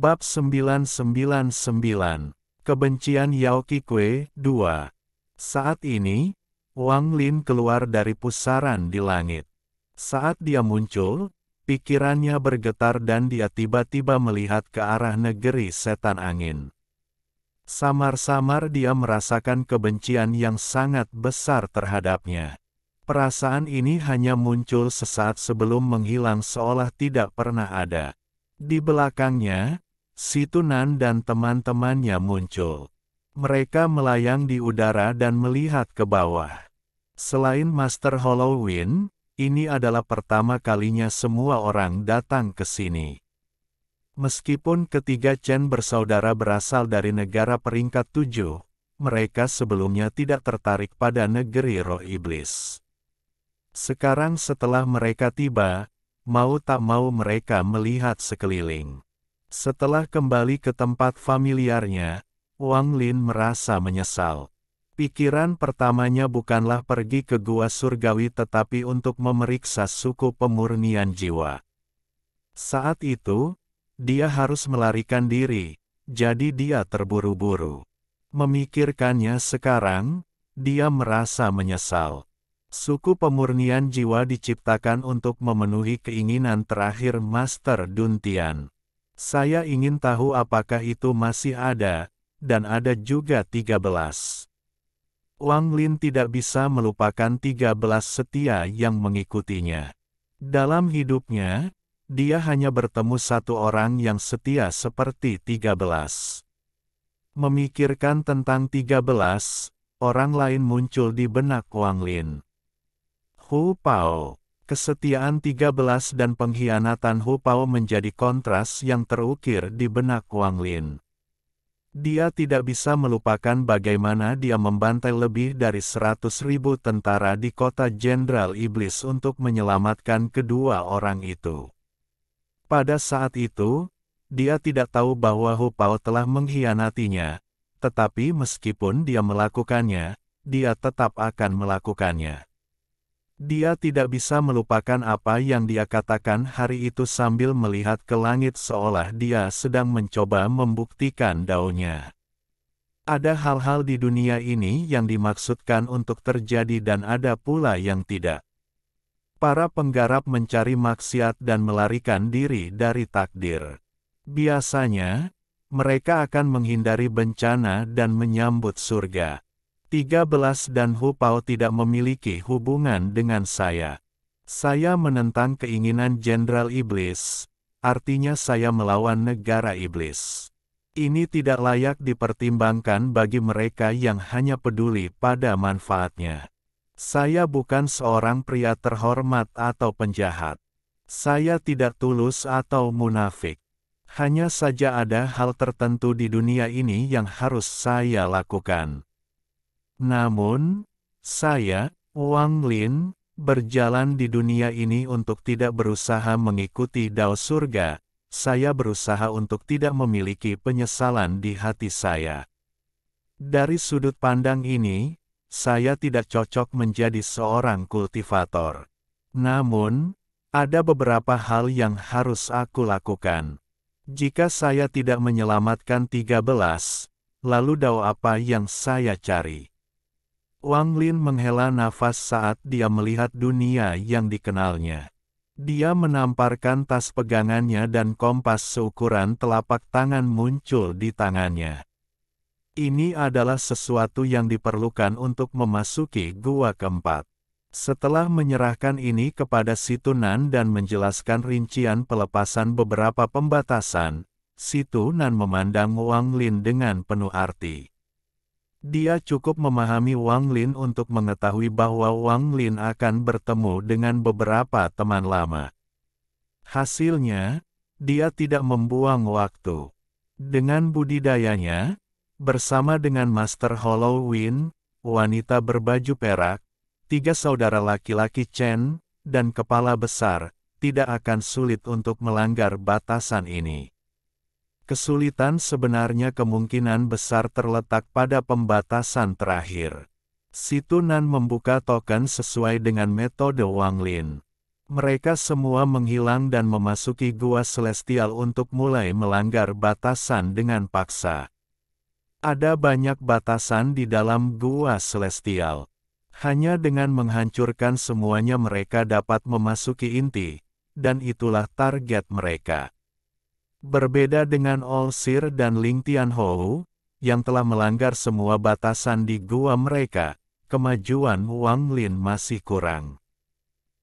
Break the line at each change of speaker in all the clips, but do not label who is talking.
Bab 999, Kebencian Yao Qikui, 2. Saat ini, Wang Lin keluar dari pusaran di langit. Saat dia muncul, pikirannya bergetar dan dia tiba-tiba melihat ke arah negeri setan angin. Samar-samar dia merasakan kebencian yang sangat besar terhadapnya. Perasaan ini hanya muncul sesaat sebelum menghilang seolah tidak pernah ada. Di belakangnya, Si Tunan dan teman-temannya muncul. Mereka melayang di udara dan melihat ke bawah. Selain Master Halloween, ini adalah pertama kalinya semua orang datang ke sini. Meskipun ketiga Chen bersaudara berasal dari negara peringkat 7, mereka sebelumnya tidak tertarik pada negeri roh iblis. Sekarang setelah mereka tiba, mau tak mau mereka melihat sekeliling. Setelah kembali ke tempat familiarnya, Wang Lin merasa menyesal. Pikiran pertamanya bukanlah pergi ke gua surgawi tetapi untuk memeriksa suku pemurnian jiwa. Saat itu, dia harus melarikan diri, jadi dia terburu-buru. Memikirkannya sekarang, dia merasa menyesal. Suku pemurnian jiwa diciptakan untuk memenuhi keinginan terakhir Master Duntian. Saya ingin tahu apakah itu masih ada, dan ada juga 13. Wang Lin tidak bisa melupakan 13 setia yang mengikutinya. Dalam hidupnya, dia hanya bertemu satu orang yang setia seperti 13. Memikirkan tentang 13, orang lain muncul di benak Wang Lin. Hu Pao. Kesetiaan 13 dan pengkhianatan Hu Pao menjadi kontras yang terukir di benak Wang Lin. Dia tidak bisa melupakan bagaimana dia membantai lebih dari 100.000 tentara di kota Jenderal Iblis untuk menyelamatkan kedua orang itu. Pada saat itu, dia tidak tahu bahwa Hu Pao telah mengkhianatinya, tetapi meskipun dia melakukannya, dia tetap akan melakukannya. Dia tidak bisa melupakan apa yang dia katakan hari itu sambil melihat ke langit seolah dia sedang mencoba membuktikan daunnya. Ada hal-hal di dunia ini yang dimaksudkan untuk terjadi dan ada pula yang tidak. Para penggarap mencari maksiat dan melarikan diri dari takdir. Biasanya, mereka akan menghindari bencana dan menyambut surga. 13 dan Hu Pao tidak memiliki hubungan dengan saya. Saya menentang keinginan Jenderal Iblis, artinya saya melawan negara iblis. Ini tidak layak dipertimbangkan bagi mereka yang hanya peduli pada manfaatnya. Saya bukan seorang pria terhormat atau penjahat. Saya tidak tulus atau munafik. Hanya saja ada hal tertentu di dunia ini yang harus saya lakukan. Namun, saya, Wang Lin, berjalan di dunia ini untuk tidak berusaha mengikuti dao surga, saya berusaha untuk tidak memiliki penyesalan di hati saya. Dari sudut pandang ini, saya tidak cocok menjadi seorang kultivator. Namun, ada beberapa hal yang harus aku lakukan. Jika saya tidak menyelamatkan 13, lalu dao apa yang saya cari? Wang Lin menghela nafas saat dia melihat dunia yang dikenalnya. Dia menamparkan tas pegangannya dan kompas seukuran telapak tangan muncul di tangannya. Ini adalah sesuatu yang diperlukan untuk memasuki gua keempat. Setelah menyerahkan ini kepada Si Tunan dan menjelaskan rincian pelepasan beberapa pembatasan, Si Tunan memandang Wang Lin dengan penuh arti. Dia cukup memahami Wang Lin untuk mengetahui bahwa Wang Lin akan bertemu dengan beberapa teman lama. Hasilnya, dia tidak membuang waktu. Dengan budidayanya, bersama dengan Master Halloween, wanita berbaju perak, 3 saudara laki-laki Chen, dan kepala besar, tidak akan sulit untuk melanggar batasan ini. Kesulitan sebenarnya kemungkinan besar terletak pada pembatasan terakhir. Si Tunan membuka token sesuai dengan metode Wang Lin. Mereka semua menghilang dan memasuki gua celestial untuk mulai melanggar batasan dengan paksa. Ada banyak batasan di dalam gua celestial. Hanya dengan menghancurkan semuanya mereka dapat memasuki inti, dan itulah target mereka. Berbeda dengan Olsir dan Ling Tianhou, yang telah melanggar semua batasan di gua mereka, kemajuan Wang Lin masih kurang.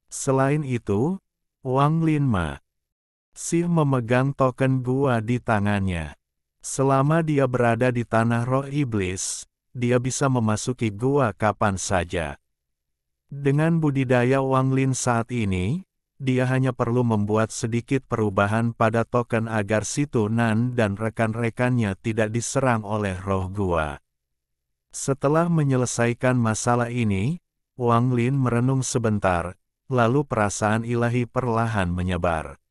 Selain itu, Wang Lin masih memegang token gua di tangannya. Selama dia berada di tanah roh iblis, dia bisa memasuki gua kapan saja. Dengan budidaya Wang Lin saat ini, dia hanya perlu membuat sedikit perubahan pada token agar Situ Nan dan rekan-rekannya tidak diserang oleh roh gua. Setelah menyelesaikan masalah ini, Wang Lin merenung sebentar, lalu perasaan ilahi perlahan menyebar.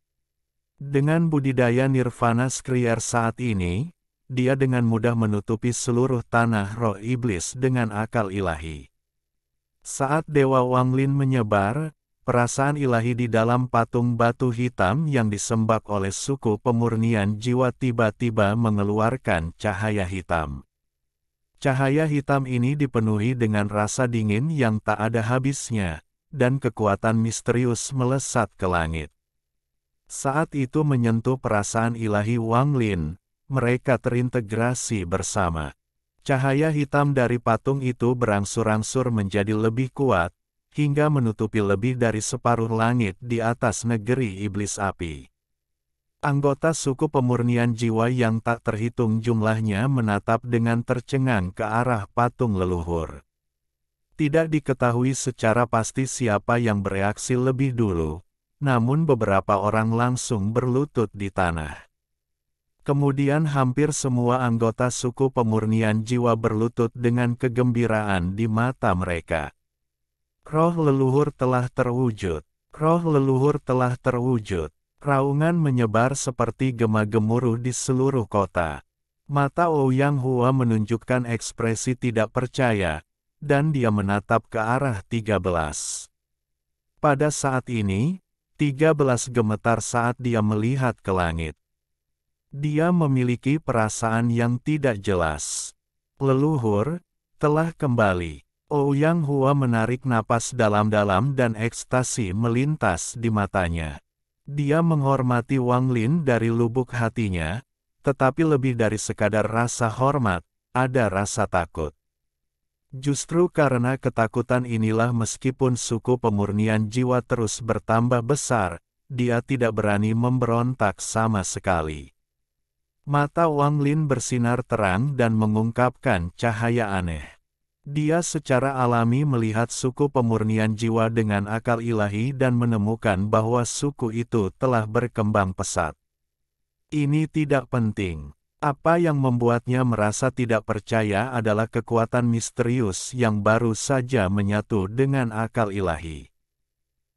Dengan budidaya Nirvana Skrier saat ini, dia dengan mudah menutupi seluruh tanah roh iblis dengan akal ilahi. Saat Dewa Wang Lin menyebar, perasaan ilahi di dalam patung batu hitam yang disembah oleh suku pemurnian jiwa tiba-tiba mengeluarkan cahaya hitam. Cahaya hitam ini dipenuhi dengan rasa dingin yang tak ada habisnya, dan kekuatan misterius melesat ke langit. Saat itu menyentuh perasaan ilahi Wang Lin, mereka terintegrasi bersama. Cahaya hitam dari patung itu berangsur-angsur menjadi lebih kuat, hingga menutupi lebih dari separuh langit di atas negeri iblis api. Anggota suku pemurnian jiwa yang tak terhitung jumlahnya menatap dengan tercengang ke arah patung leluhur. Tidak diketahui secara pasti siapa yang bereaksi lebih dulu, namun beberapa orang langsung berlutut di tanah. Kemudian hampir semua anggota suku pemurnian jiwa berlutut dengan kegembiraan di mata mereka. Roh leluhur telah terwujud. Roh leluhur telah terwujud. Raungan menyebar seperti gema gemuruh di seluruh kota. Mata Ouyang Hua menunjukkan ekspresi tidak percaya, dan dia menatap ke arah 13. Pada saat ini, 13 gemetar saat dia melihat ke langit. Dia memiliki perasaan yang tidak jelas. Leluhur telah kembali. Ouyang Hua menarik napas dalam-dalam dan ekstasi melintas di matanya. Dia menghormati Wang Lin dari lubuk hatinya, tetapi lebih dari sekadar rasa hormat, ada rasa takut. Justru karena ketakutan inilah meskipun suku pemurnian jiwa terus bertambah besar, dia tidak berani memberontak sama sekali. Mata Wang Lin bersinar terang dan mengungkapkan cahaya aneh. Dia secara alami melihat suku pemurnian jiwa dengan akal ilahi dan menemukan bahwa suku itu telah berkembang pesat. Ini tidak penting. Apa yang membuatnya merasa tidak percaya adalah kekuatan misterius yang baru saja menyatu dengan akal ilahi.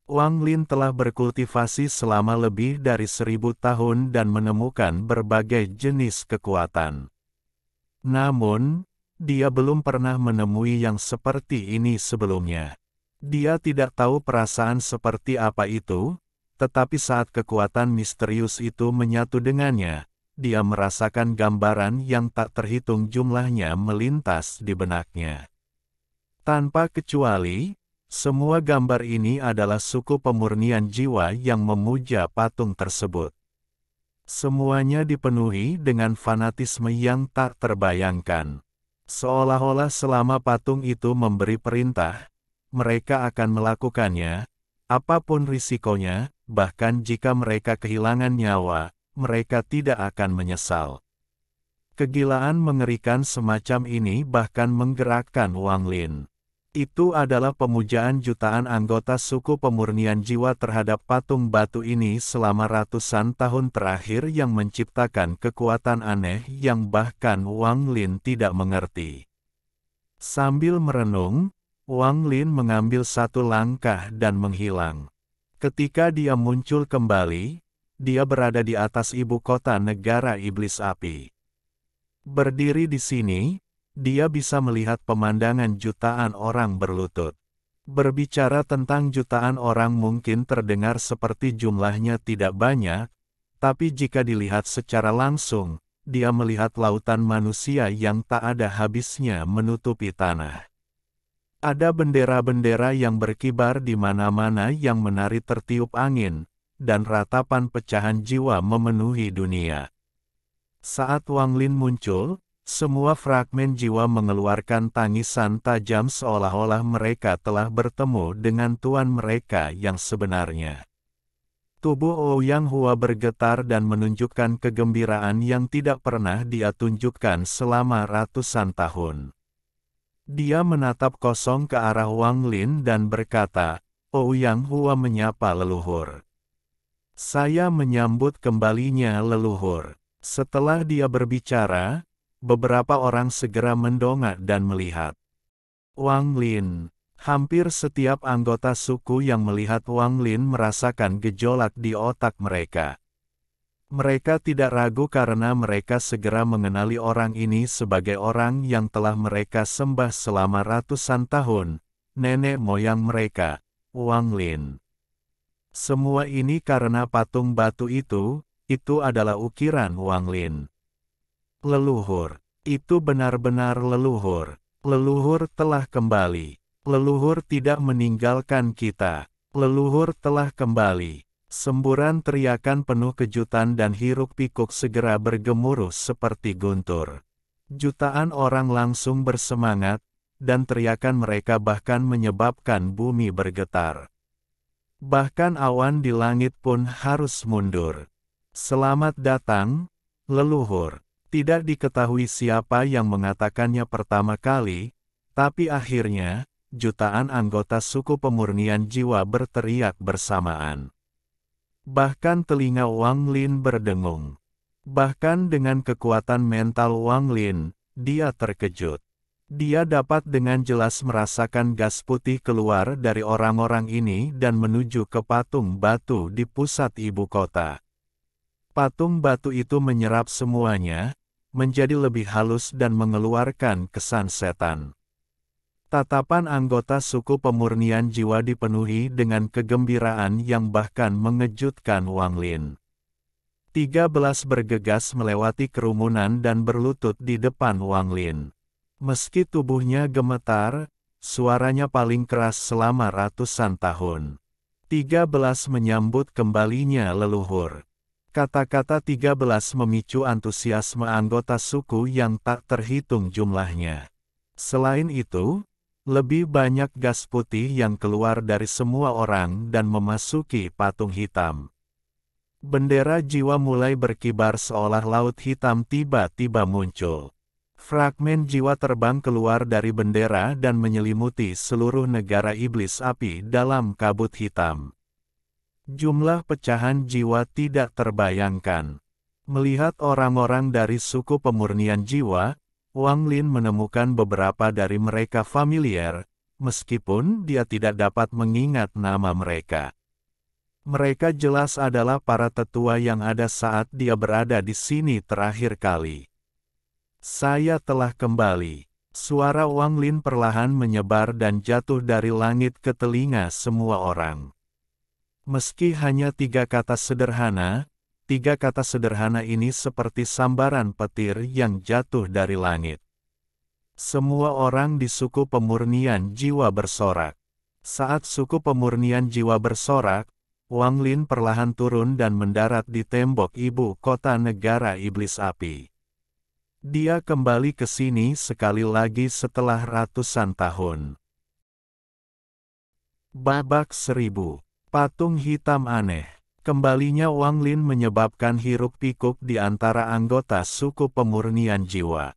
Wang Lin telah berkultivasi selama lebih dari 1000 tahun dan menemukan berbagai jenis kekuatan. Namun, dia belum pernah menemui yang seperti ini sebelumnya. Dia tidak tahu perasaan seperti apa itu, tetapi saat kekuatan misterius itu menyatu dengannya, dia merasakan gambaran yang tak terhitung jumlahnya melintas di benaknya. Tanpa kecuali, semua gambar ini adalah suku pemurnian jiwa yang memuja patung tersebut. Semuanya dipenuhi dengan fanatisme yang tak terbayangkan. Seolah-olah selama patung itu memberi perintah, mereka akan melakukannya, apapun risikonya, bahkan jika mereka kehilangan nyawa, mereka tidak akan menyesal. Kegilaan mengerikan semacam ini bahkan menggerakkan Wang Lin. Itu adalah pemujaan jutaan anggota suku pemurnian jiwa terhadap patung batu ini selama ratusan tahun terakhir yang menciptakan kekuatan aneh yang bahkan Wang Lin tidak mengerti. Sambil merenung, Wang Lin mengambil satu langkah dan menghilang. Ketika dia muncul kembali, dia berada di atas ibu kota negara iblis api. Berdiri di sini, dia bisa melihat pemandangan jutaan orang berlutut. Berbicara tentang jutaan orang mungkin terdengar seperti jumlahnya tidak banyak, tapi jika dilihat secara langsung, dia melihat lautan manusia yang tak ada habisnya menutupi tanah. Ada bendera-bendera yang berkibar di mana-mana yang menari tertiup angin, dan ratapan pecahan jiwa memenuhi dunia. Saat Wang Lin muncul, semua fragmen jiwa mengeluarkan tangisan tajam seolah-olah mereka telah bertemu dengan tuan mereka yang sebenarnya. Tubuh Ouyang Hua bergetar dan menunjukkan kegembiraan yang tidak pernah dia tunjukkan selama ratusan tahun. Dia menatap kosong ke arah Wang Lin dan berkata, Ouyang Hua menyapa leluhur. Saya menyambut kembalinya leluhur. Setelah dia berbicara, beberapa orang segera mendongak dan melihat Wang Lin. Hampir setiap anggota suku yang melihat Wang Lin merasakan gejolak di otak mereka. Mereka tidak ragu karena mereka segera mengenali orang ini sebagai orang yang telah mereka sembah selama ratusan tahun, nenek moyang mereka, Wang Lin. Semua ini karena patung batu itu adalah ukiran Wang Lin. Leluhur, itu benar-benar leluhur. Leluhur telah kembali. Leluhur tidak meninggalkan kita. Leluhur telah kembali. Semburan teriakan penuh kejutan dan hiruk-pikuk segera bergemuruh seperti guntur. Jutaan orang langsung bersemangat, dan teriakan mereka bahkan menyebabkan bumi bergetar. Bahkan awan di langit pun harus mundur. Selamat datang, leluhur. Tidak diketahui siapa yang mengatakannya pertama kali, tapi akhirnya, jutaan anggota suku pemurnian jiwa berteriak bersamaan. Bahkan telinga Wang Lin berdengung. Bahkan dengan kekuatan mental Wang Lin, dia terkejut. Dia dapat dengan jelas merasakan gas putih keluar dari orang-orang ini dan menuju ke patung batu di pusat ibu kota. Patung batu itu menyerap semuanya, menjadi lebih halus dan mengeluarkan kesan setan. Tatapan anggota suku pemurnian jiwa dipenuhi dengan kegembiraan yang bahkan mengejutkan Wang Lin. 13 bergegas melewati kerumunan dan berlutut di depan Wang Lin. Meski tubuhnya gemetar, suaranya paling keras selama ratusan tahun. 13 menyambut kembalinya leluhur. Kata-kata 13 memicu antusiasme anggota suku yang tak terhitung jumlahnya. Selain itu, lebih banyak gas putih yang keluar dari semua orang dan memasuki patung hitam. Bendera jiwa mulai berkibar seolah laut hitam tiba-tiba muncul. Fragmen jiwa terbang keluar dari bendera dan menyelimuti seluruh negara iblis api dalam kabut hitam. Jumlah pecahan jiwa tidak terbayangkan. Melihat orang-orang dari suku pemurnian jiwa, Wang Lin menemukan beberapa dari mereka familiar, meskipun dia tidak dapat mengingat nama mereka. Mereka jelas adalah para tetua yang ada saat dia berada di sini terakhir kali. Saya telah kembali. Suara Wang Lin perlahan menyebar dan jatuh dari langit ke telinga semua orang. Meski hanya 3 kata sederhana, 3 kata sederhana ini seperti sambaran petir yang jatuh dari langit. Semua orang di suku pemurnian jiwa bersorak. Saat suku pemurnian jiwa bersorak, Wang Lin perlahan turun dan mendarat di tembok ibu kota negara iblis api. Dia kembali ke sini sekali lagi setelah ratusan tahun. Babak 1000. Patung hitam aneh. Kembalinya Wang Lin menyebabkan hiruk-pikuk di antara anggota suku pemurnian jiwa.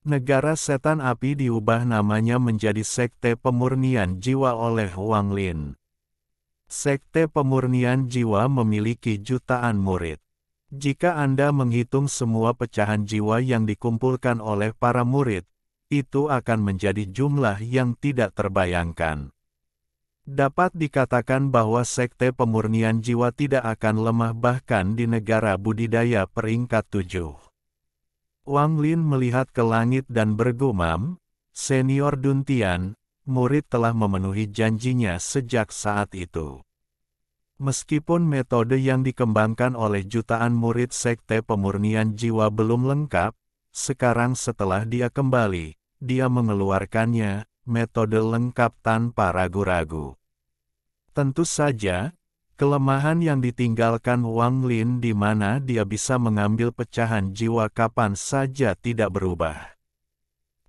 Negara setan api diubah namanya menjadi Sekte Pemurnian Jiwa oleh Wang Lin. Sekte Pemurnian Jiwa memiliki jutaan murid. Jika Anda menghitung semua pecahan jiwa yang dikumpulkan oleh para murid, itu akan menjadi jumlah yang tidak terbayangkan. Dapat dikatakan bahwa Sekte Pemurnian Jiwa tidak akan lemah bahkan di negara budidaya peringkat 7. Wang Lin melihat ke langit dan bergumam, Senior Duntian, murid telah memenuhi janjinya sejak saat itu. Meskipun metode yang dikembangkan oleh jutaan murid Sekte Pemurnian Jiwa belum lengkap, sekarang setelah dia kembali, dia mengeluarkannya, metode lengkap tanpa ragu-ragu. Tentu saja, kelemahan yang ditinggalkan Wang Lin di mana dia bisa mengambil pecahan jiwa kapan saja tidak berubah.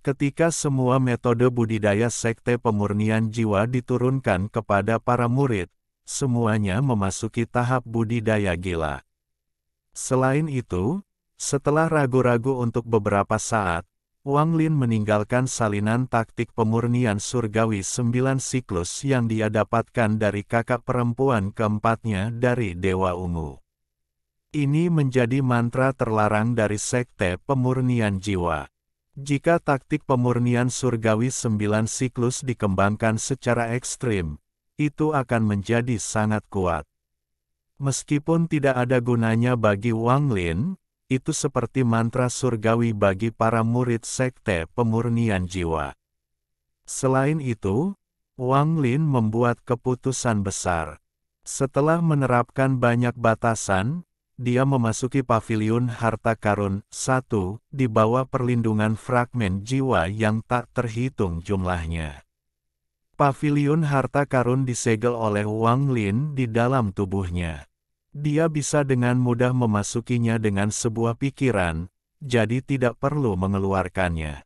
Ketika semua metode budidaya Sekte Pemurnian Jiwa diturunkan kepada para murid, semuanya memasuki tahap budidaya gila. Selain itu, setelah ragu-ragu untuk beberapa saat, Wang Lin meninggalkan salinan taktik pemurnian surgawi 9 siklus yang dia dapatkan dari kakak perempuan keempatnya dari Dewa Ungu. Ini menjadi mantra terlarang dari Sekte Pemurnian Jiwa. Jika taktik pemurnian surgawi 9 siklus dikembangkan secara ekstrim, itu akan menjadi sangat kuat. Meskipun tidak ada gunanya bagi Wang Lin, itu seperti mantra surgawi bagi para murid Sekte Pemurnian Jiwa. Selain itu, Wang Lin membuat keputusan besar. Setelah menerapkan banyak batasan, dia memasuki paviliun harta karun 1 di bawah perlindungan fragmen jiwa yang tak terhitung jumlahnya. Paviliun harta karun disegel oleh Wang Lin di dalam tubuhnya. Dia bisa dengan mudah memasukinya dengan sebuah pikiran, jadi tidak perlu mengeluarkannya.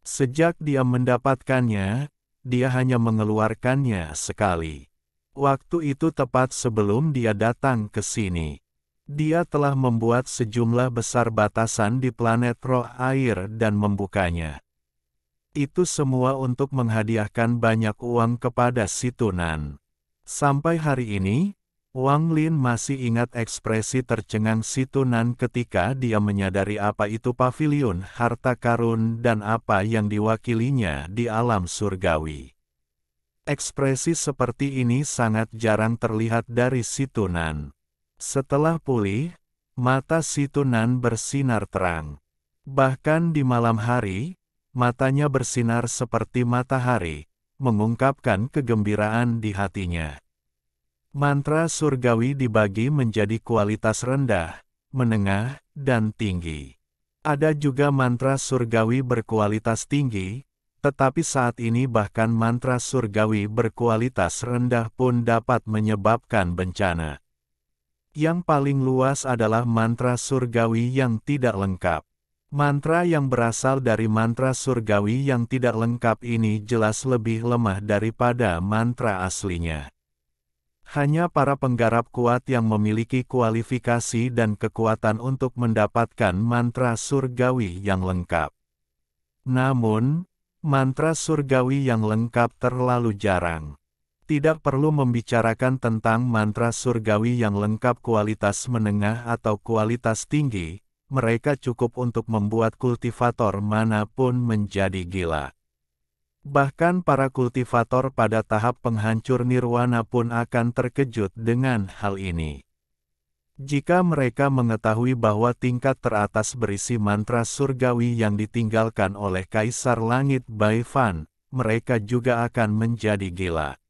Sejak dia mendapatkannya, dia hanya mengeluarkannya sekali. Waktu itu tepat sebelum dia datang ke sini. Dia telah membuat sejumlah besar batasan di planet roh air dan membukanya. Itu semua untuk menghadiahkan banyak uang kepada si Tunan. Sampai hari ini, Wang Lin masih ingat ekspresi tercengang si Tunan ketika dia menyadari apa itu paviliun harta karun dan apa yang diwakilinya di alam surgawi. Ekspresi seperti ini sangat jarang terlihat dari si Tunan. Setelah pulih, mata si Tunan bersinar terang. Bahkan di malam hari, matanya bersinar seperti matahari, mengungkapkan kegembiraan di hatinya. Mantra surgawi dibagi menjadi kualitas rendah, menengah, dan tinggi. Ada juga mantra surgawi berkualitas tinggi, tetapi saat ini bahkan mantra surgawi berkualitas rendah pun dapat menyebabkan bencana. Yang paling luas adalah mantra surgawi yang tidak lengkap. Mantra yang berasal dari mantra surgawi yang tidak lengkap ini jelas lebih lemah daripada mantra aslinya. Hanya para penggarap kuat yang memiliki kualifikasi dan kekuatan untuk mendapatkan mantra surgawi yang lengkap. Namun, mantra surgawi yang lengkap terlalu jarang. Tidak perlu membicarakan tentang mantra surgawi yang lengkap kualitas menengah atau kualitas tinggi, mereka cukup untuk membuat kultivator manapun menjadi gila. Bahkan para kultivator pada tahap penghancur nirwana pun akan terkejut dengan hal ini. Jika mereka mengetahui bahwa tingkat teratas berisi mantra surgawi yang ditinggalkan oleh Kaisar Langit Baifan, mereka juga akan menjadi gila.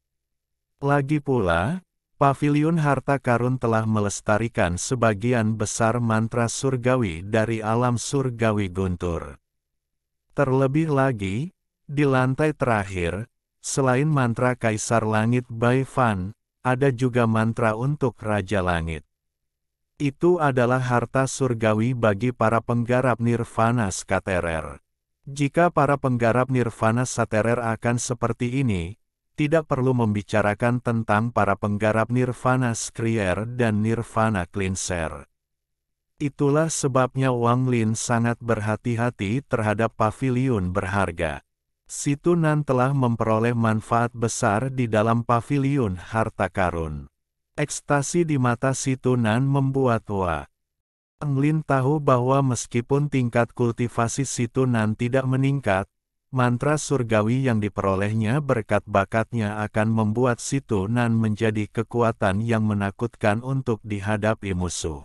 Lagi pula, paviliun harta karun telah melestarikan sebagian besar mantra surgawi dari alam surgawi guntur. Terlebih lagi, di lantai terakhir, selain mantra Kaisar Langit Baifan, ada juga mantra untuk Raja Langit. Itu adalah harta surgawi bagi para penggarap nirvana skaterer. Jika para penggarap nirvana saterer akan seperti ini, tidak perlu membicarakan tentang para penggarap nirvana skrier dan nirvana cleanser. Itulah sebabnya Wang Lin sangat berhati-hati terhadap paviliun berharga. Si Tunan telah memperoleh manfaat besar di dalam paviliun harta karun. Ekstasi di mata si Tunan membuat Wang Lin tahu bahwa meskipun tingkat kultivasi si Tunan tidak meningkat, mantra surgawi yang diperolehnya berkat bakatnya akan membuat si Tunan menjadi kekuatan yang menakutkan untuk dihadapi musuh.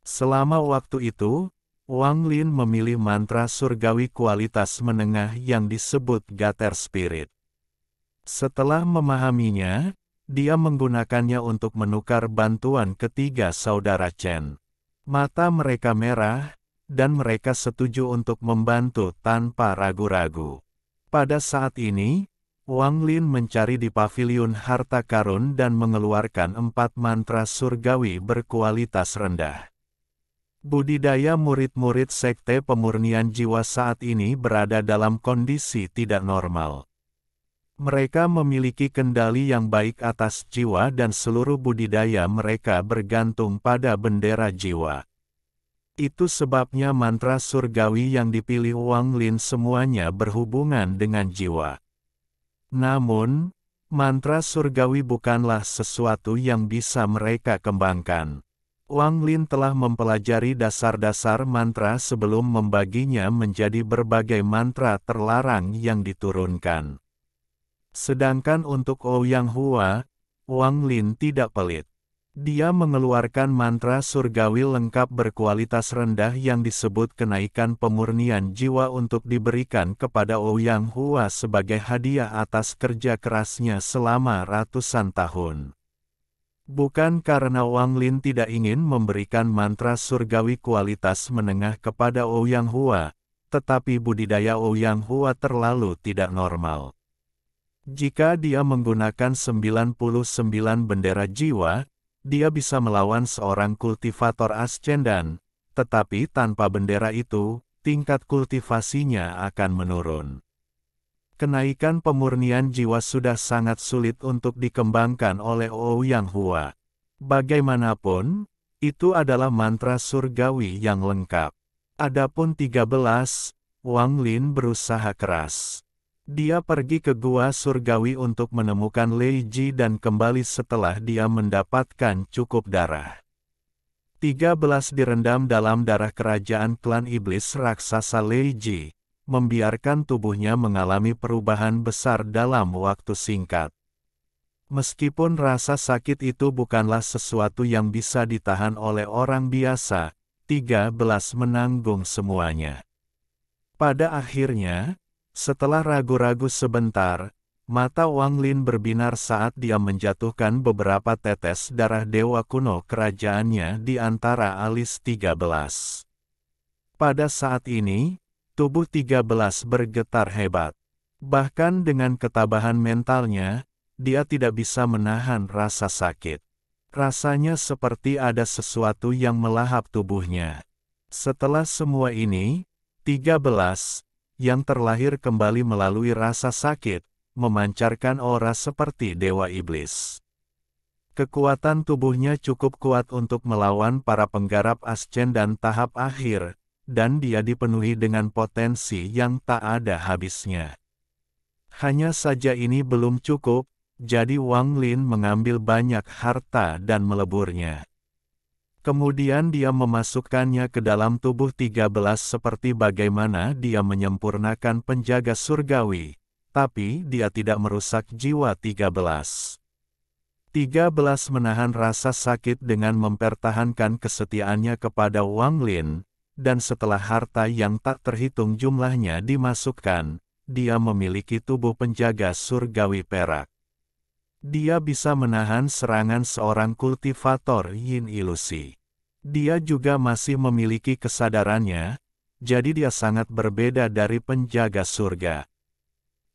Selama waktu itu, Wang Lin memilih mantra surgawi kualitas menengah yang disebut Gater Spirit. Setelah memahaminya, dia menggunakannya untuk menukar bantuan ketiga saudara Chen. Mata mereka merah, dan mereka setuju untuk membantu tanpa ragu-ragu. Pada saat ini, Wang Lin mencari di paviliun harta karun dan mengeluarkan 4 mantra surgawi berkualitas rendah. Budidaya murid-murid Sekte Pemurnian Jiwa saat ini berada dalam kondisi tidak normal. Mereka memiliki kendali yang baik atas jiwa dan seluruh budidaya mereka bergantung pada bendera jiwa. Itu sebabnya mantra surgawi yang dipilih Wang Lin semuanya berhubungan dengan jiwa. Namun, mantra surgawi bukanlah sesuatu yang bisa mereka kembangkan. Wang Lin telah mempelajari dasar-dasar mantra sebelum membaginya menjadi berbagai mantra terlarang yang diturunkan. Sedangkan untuk Ouyang Hua, Wang Lin tidak pelit. Dia mengeluarkan mantra surgawi lengkap berkualitas rendah yang disebut kenaikan pemurnian jiwa untuk diberikan kepada Ouyang Hua sebagai hadiah atas kerja kerasnya selama ratusan tahun. Bukan karena Wang Lin tidak ingin memberikan mantra surgawi kualitas menengah kepada Ouyang Hua, tetapi budidaya Ouyang Hua terlalu tidak normal. Jika dia menggunakan 99 bendera jiwa, dia bisa melawan seorang kultivator ascendan, tetapi tanpa bendera itu, tingkat kultivasinya akan menurun. Kenaikan pemurnian jiwa sudah sangat sulit untuk dikembangkan oleh Ouyang Hua. Bagaimanapun, itu adalah mantra surgawi yang lengkap. Adapun 13, Wang Lin berusaha keras. Dia pergi ke gua surgawi untuk menemukan Lei Ji dan kembali setelah dia mendapatkan cukup darah. 13 direndam dalam darah kerajaan klan iblis raksasa Lei Ji, membiarkan tubuhnya mengalami perubahan besar dalam waktu singkat. Meskipun rasa sakit itu bukanlah sesuatu yang bisa ditahan oleh orang biasa, 13 menanggung semuanya. Pada akhirnya, setelah ragu-ragu sebentar, mata Wang Lin berbinar saat dia menjatuhkan beberapa tetes darah dewa kuno kerajaannya di antara alis 13. Pada saat ini, tubuh 13 bergetar hebat. Bahkan dengan ketabahan mentalnya, dia tidak bisa menahan rasa sakit. Rasanya seperti ada sesuatu yang melahap tubuhnya. Setelah semua ini, 13 yang terlahir kembali melalui rasa sakit, memancarkan aura seperti dewa iblis. Kekuatan tubuhnya cukup kuat untuk melawan para penggarap ascendan tahap akhir, dan dia dipenuhi dengan potensi yang tak ada habisnya. Hanya saja ini belum cukup, jadi Wang Lin mengambil banyak harta dan meleburnya. Kemudian dia memasukkannya ke dalam tubuh 13 seperti bagaimana dia menyempurnakan penjaga surgawi, tapi dia tidak merusak jiwa 13. 13 menahan rasa sakit dengan mempertahankan kesetiaannya kepada Wang Lin, dan setelah harta yang tak terhitung jumlahnya dimasukkan, dia memiliki tubuh penjaga surgawi perak. Dia bisa menahan serangan seorang kultivator yin ilusi. Dia juga masih memiliki kesadarannya, jadi dia sangat berbeda dari penjaga surga.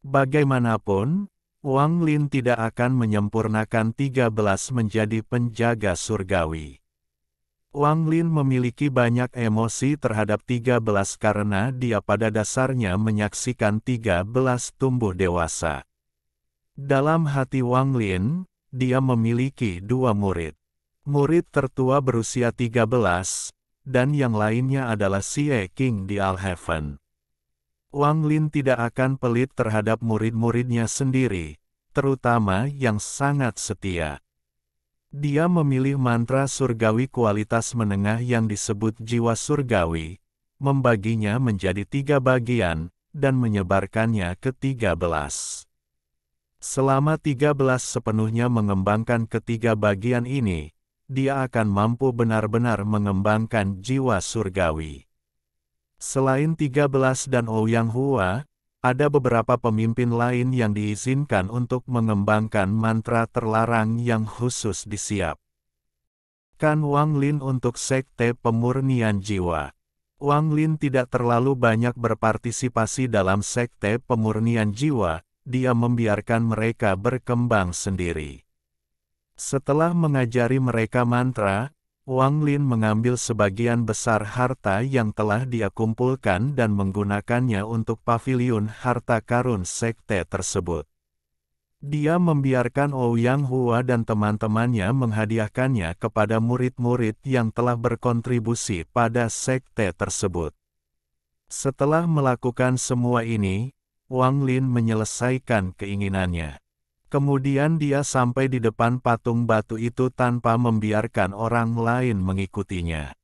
Bagaimanapun, Wang Lin tidak akan menyempurnakan 13 menjadi penjaga surgawi. Wang Lin memiliki banyak emosi terhadap 13 karena dia pada dasarnya menyaksikan 13 tumbuh dewasa. Dalam hati Wang Lin, dia memiliki 2 murid. Murid tertua berusia 13, dan yang lainnya adalah Xie King di Alhaven. Wang Lin tidak akan pelit terhadap murid-muridnya sendiri, terutama yang sangat setia. Dia memilih mantra surgawi kualitas menengah yang disebut jiwa surgawi, membaginya menjadi 3 bagian, dan menyebarkannya ke 13. Selama 13 sepenuhnya mengembangkan ketiga bagian ini, dia akan mampu benar-benar mengembangkan jiwa surgawi. Selain 13 dan Ouyang Hua, ada beberapa pemimpin lain yang diizinkan untuk mengembangkan mantra terlarang yang khusus disiapkan Wang Lin untuk Sekte Pemurnian Jiwa. Wang Lin tidak terlalu banyak berpartisipasi dalam Sekte Pemurnian Jiwa, dia membiarkan mereka berkembang sendiri. Setelah mengajari mereka mantra, Wang Lin mengambil sebagian besar harta yang telah dia kumpulkan dan menggunakannya untuk paviliun harta karun sekte tersebut. Dia membiarkan Ouyang Hua dan teman-temannya menghadiahkannya kepada murid-murid yang telah berkontribusi pada sekte tersebut. Setelah melakukan semua ini, Wang Lin menyelesaikan keinginannya. Kemudian dia sampai di depan patung batu itu tanpa membiarkan orang lain mengikutinya.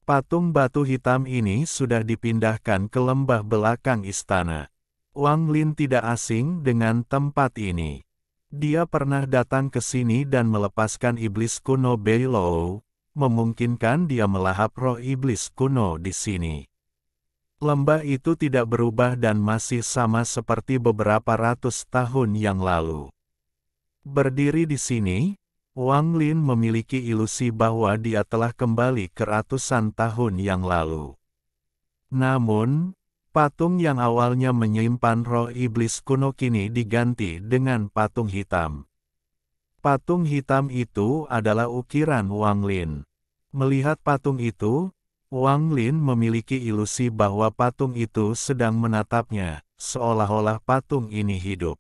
Patung batu hitam ini sudah dipindahkan ke lembah belakang istana. Wang Lin tidak asing dengan tempat ini. Dia pernah datang ke sini dan melepaskan iblis kuno Beilou, memungkinkan dia melahap roh iblis kuno di sini. Lembah itu tidak berubah dan masih sama seperti beberapa ratus tahun yang lalu. Berdiri di sini, Wang Lin memiliki ilusi bahwa dia telah kembali ke ratusan tahun yang lalu. Namun, patung yang awalnya menyimpan roh iblis kuno kini diganti dengan patung hitam. Patung hitam itu adalah ukiran Wang Lin. Melihat patung itu, Wang Lin memiliki ilusi bahwa patung itu sedang menatapnya, seolah-olah patung ini hidup.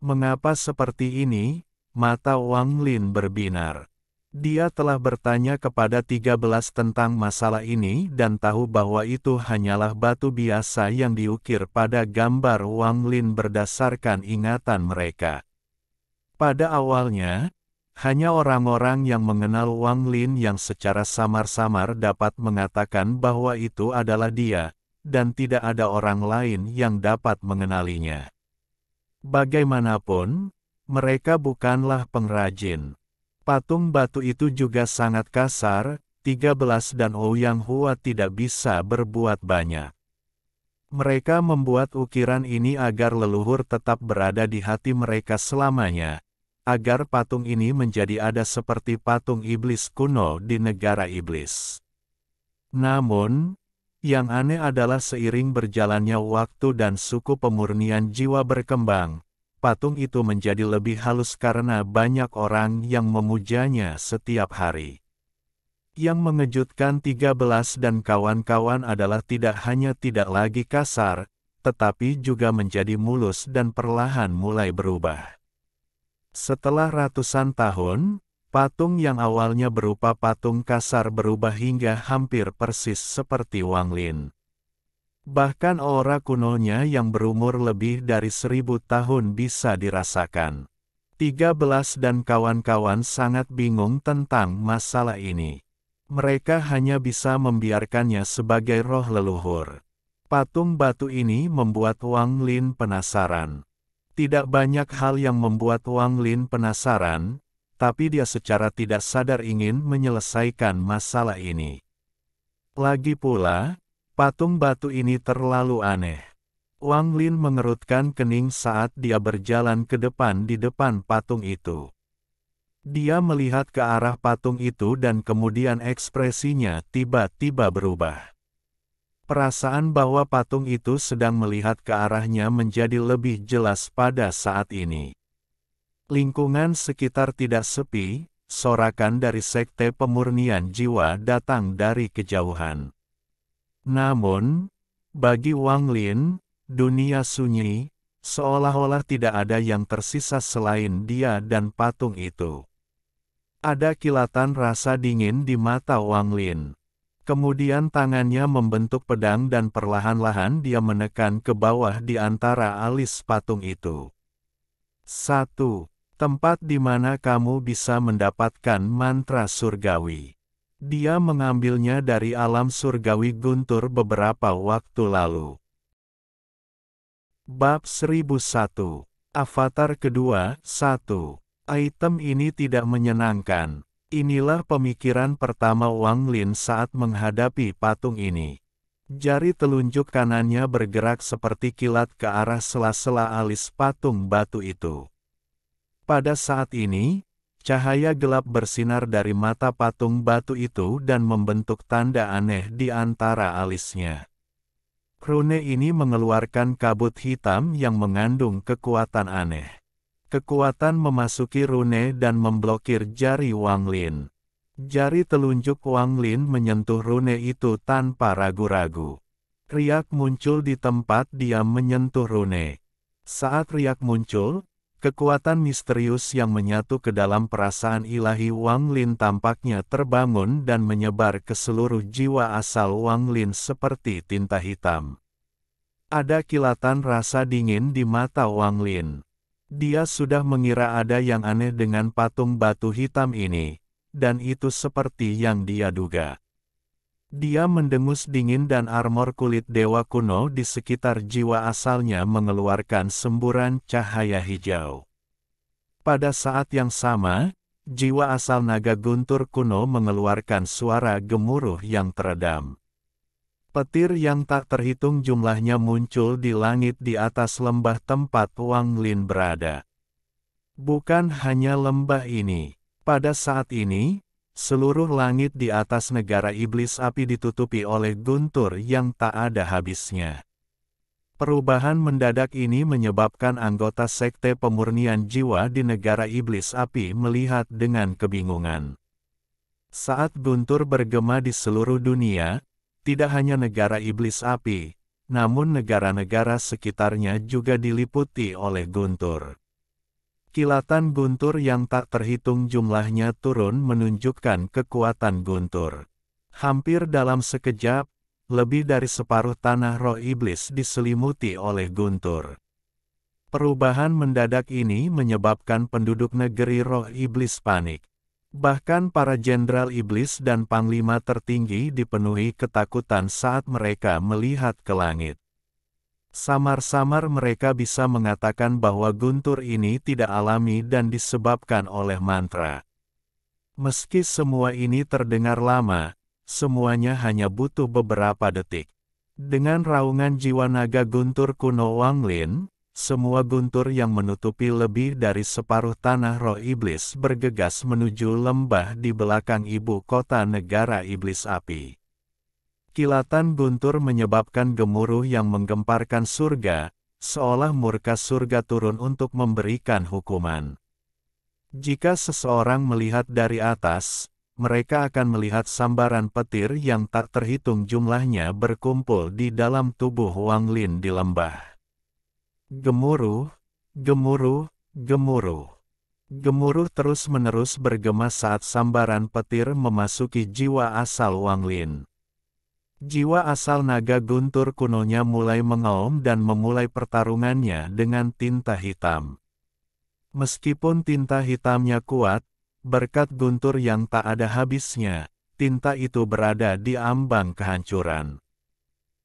Mengapa seperti ini? Mata Wang Lin berbinar. Dia telah bertanya kepada 13 tentang masalah ini dan tahu bahwa itu hanyalah batu biasa yang diukir pada gambar Wang Lin berdasarkan ingatan mereka. Pada awalnya, hanya orang-orang yang mengenal Wang Lin yang secara samar-samar dapat mengatakan bahwa itu adalah dia, dan tidak ada orang lain yang dapat mengenalinya. Bagaimanapun, mereka bukanlah pengrajin. Patung batu itu juga sangat kasar, 13 dan Ouyang Hua tidak bisa berbuat banyak. Mereka membuat ukiran ini agar leluhur tetap berada di hati mereka selamanya, agar patung ini menjadi ada seperti patung iblis kuno di negara iblis. Namun, yang aneh adalah seiring berjalannya waktu dan suku pemurnian jiwa berkembang, patung itu menjadi lebih halus karena banyak orang yang memujanya setiap hari. Yang mengejutkan 13 dan kawan-kawan adalah tidak hanya tidak lagi kasar, tetapi juga menjadi mulus dan perlahan mulai berubah. Setelah ratusan tahun, patung yang awalnya berupa patung kasar berubah hingga hampir persis seperti Wang Lin. Bahkan aura kunonya yang berumur lebih dari 1000 tahun bisa dirasakan. 13 dan kawan-kawan sangat bingung tentang masalah ini. Mereka hanya bisa membiarkannya sebagai roh leluhur. Patung batu ini membuat Wang Lin penasaran. Tidak banyak hal yang membuat Wang Lin penasaran, tapi dia secara tidak sadar ingin menyelesaikan masalah ini. Lagi pula, patung batu ini terlalu aneh. Wang Lin mengerutkan kening saat dia berjalan ke depan di depan patung itu. Dia melihat ke arah patung itu dan kemudian ekspresinya tiba-tiba berubah. Perasaan bahwa patung itu sedang melihat ke arahnya menjadi lebih jelas pada saat ini. Lingkungan sekitar tidak sepi, sorakan dari sekte pemurnian jiwa datang dari kejauhan. Namun, bagi Wang Lin, dunia sunyi, seolah-olah tidak ada yang tersisa selain dia dan patung itu. Ada kilatan rasa dingin di mata Wang Lin. Kemudian tangannya membentuk pedang dan perlahan-lahan dia menekan ke bawah di antara alis patung itu. 1. Tempat di mana kamu bisa mendapatkan mantra surgawi. Dia mengambilnya dari alam surgawi Guntur beberapa waktu lalu. Bab 1001. Avatar kedua, 1. Item ini tidak menyenangkan. Inilah pemikiran pertama Wang Lin saat menghadapi patung ini. Jari telunjuk kanannya bergerak seperti kilat ke arah sela-sela alis patung batu itu. Pada saat ini, cahaya gelap bersinar dari mata patung batu itu dan membentuk tanda aneh di antara alisnya. Rune ini mengeluarkan kabut hitam yang mengandung kekuatan aneh. Kekuatan memasuki rune dan memblokir jari Wang Lin. Jari telunjuk Wang Lin menyentuh rune itu tanpa ragu-ragu. Riak muncul di tempat dia menyentuh rune. Saat riak muncul, kekuatan misterius yang menyatu ke dalam perasaan ilahi Wang Lin tampaknya terbangun dan menyebar ke seluruh jiwa asal Wang Lin seperti tinta hitam. Ada kilatan rasa dingin di mata Wang Lin. Dia sudah mengira ada yang aneh dengan patung batu hitam ini, dan itu seperti yang dia duga. Dia mendengus dingin dan armor kulit dewa kuno di sekitar jiwa asalnya mengeluarkan semburan cahaya hijau. Pada saat yang sama, jiwa asal naga guntur kuno mengeluarkan suara gemuruh yang teredam. Petir yang tak terhitung jumlahnya muncul di langit di atas lembah tempat Wang Lin berada. Bukan hanya lembah ini. Pada saat ini, seluruh langit di atas negara iblis api ditutupi oleh guntur yang tak ada habisnya. Perubahan mendadak ini menyebabkan anggota sekte pemurnian jiwa di negara iblis api melihat dengan kebingungan. Saat guntur bergema di seluruh dunia, tidak hanya negara iblis api, namun negara-negara sekitarnya juga diliputi oleh guntur. Kilatan guntur yang tak terhitung jumlahnya turun menunjukkan kekuatan guntur. Hampir dalam sekejap, lebih dari separuh tanah roh iblis diselimuti oleh guntur. Perubahan mendadak ini menyebabkan penduduk negeri roh iblis panik. Bahkan para jenderal iblis dan panglima tertinggi dipenuhi ketakutan saat mereka melihat ke langit. Samar-samar mereka bisa mengatakan bahwa guntur ini tidak alami dan disebabkan oleh mantra. Meski semua ini terdengar lama, semuanya hanya butuh beberapa detik. Dengan raungan jiwa naga guntur kuno Wang Lin, semua guntur yang menutupi lebih dari separuh tanah roh iblis bergegas menuju lembah di belakang ibu kota negara iblis api. Kilatan guntur menyebabkan gemuruh yang menggemparkan surga, seolah murka surga turun untuk memberikan hukuman. Jika seseorang melihat dari atas, mereka akan melihat sambaran petir yang tak terhitung jumlahnya berkumpul di dalam tubuh Wang Lin di lembah. Gemuruh, gemuruh, gemuruh. Gemuruh terus-menerus bergema saat sambaran petir memasuki jiwa asal Wang Lin. Jiwa asal naga guntur kunonya mulai mengaum dan memulai pertarungannya dengan tinta hitam. Meskipun tinta hitamnya kuat, berkat guntur yang tak ada habisnya, tinta itu berada di ambang kehancuran.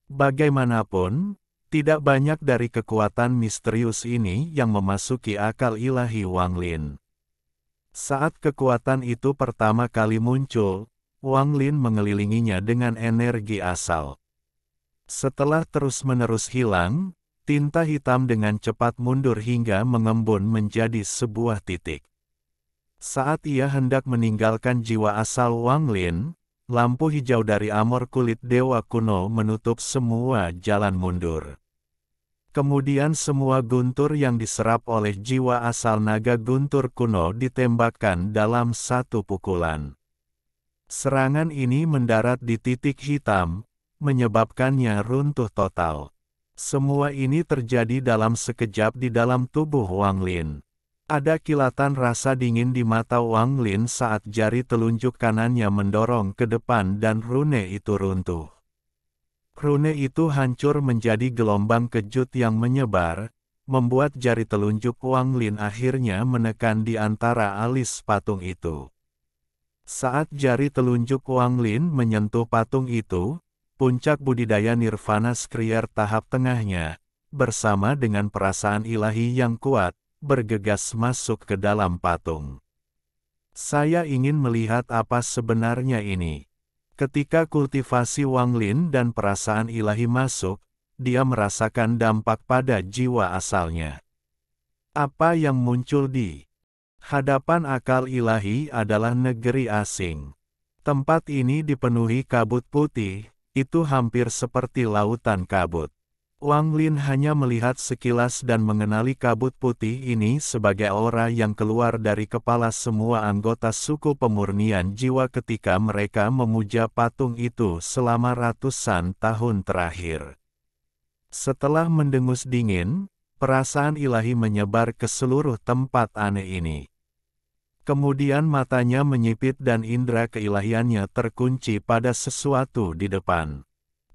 Bagaimanapun, tidak banyak dari kekuatan misterius ini yang memasuki akal ilahi Wang Lin. Saat kekuatan itu pertama kali muncul, Wang Lin mengelilinginya dengan energi asal. Setelah terus-menerus hilang, tinta hitam dengan cepat mundur hingga mengembun menjadi sebuah titik. Saat ia hendak meninggalkan jiwa asal Wang Lin, lampu hijau dari armor kulit dewa kuno menutup semua jalan mundur. Kemudian semua guntur yang diserap oleh jiwa asal naga guntur kuno ditembakkan dalam satu pukulan. Serangan ini mendarat di titik hitam, menyebabkannya runtuh total. Semua ini terjadi dalam sekejap di dalam tubuh Wang Lin. Ada kilatan rasa dingin di mata Wang Lin saat jari telunjuk kanannya mendorong ke depan dan rune itu runtuh. Rune itu hancur menjadi gelombang kejut yang menyebar, membuat jari telunjuk Wang Lin akhirnya menekan di antara alis patung itu. Saat jari telunjuk Wang Lin menyentuh patung itu, puncak budidaya nirvana skrier tahap tengahnya, bersama dengan perasaan ilahi yang kuat, bergegas masuk ke dalam patung. Saya ingin melihat apa sebenarnya ini. Ketika kultivasi Wang Lin dan perasaan ilahi masuk, dia merasakan dampak pada jiwa asalnya. Apa yang muncul di hadapan akal ilahi adalah negeri asing. Tempat ini dipenuhi kabut putih, itu hampir seperti lautan kabut. Wang Lin hanya melihat sekilas dan mengenali kabut putih ini sebagai aura yang keluar dari kepala semua anggota suku pemurnian jiwa ketika mereka memuja patung itu selama ratusan tahun terakhir. Setelah mendengus dingin, perasaan ilahi menyebar ke seluruh tempat aneh ini. Kemudian matanya menyipit dan indera keilahiannya terkunci pada sesuatu di depan.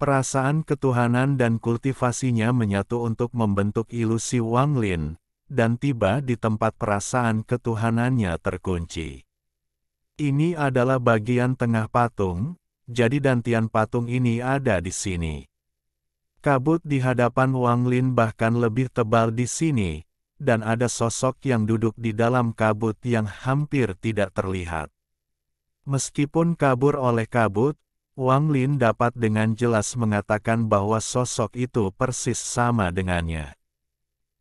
Perasaan ketuhanan dan kultivasinya menyatu untuk membentuk ilusi Wang Lin, dan tiba di tempat perasaan ketuhanannya terkunci. Ini adalah bagian tengah patung, jadi dantian patung ini ada di sini. Kabut di hadapan Wang Lin bahkan lebih tebal di sini, dan ada sosok yang duduk di dalam kabut yang hampir tidak terlihat. Meskipun kabur oleh kabut, Wang Lin dapat dengan jelas mengatakan bahwa sosok itu persis sama dengannya.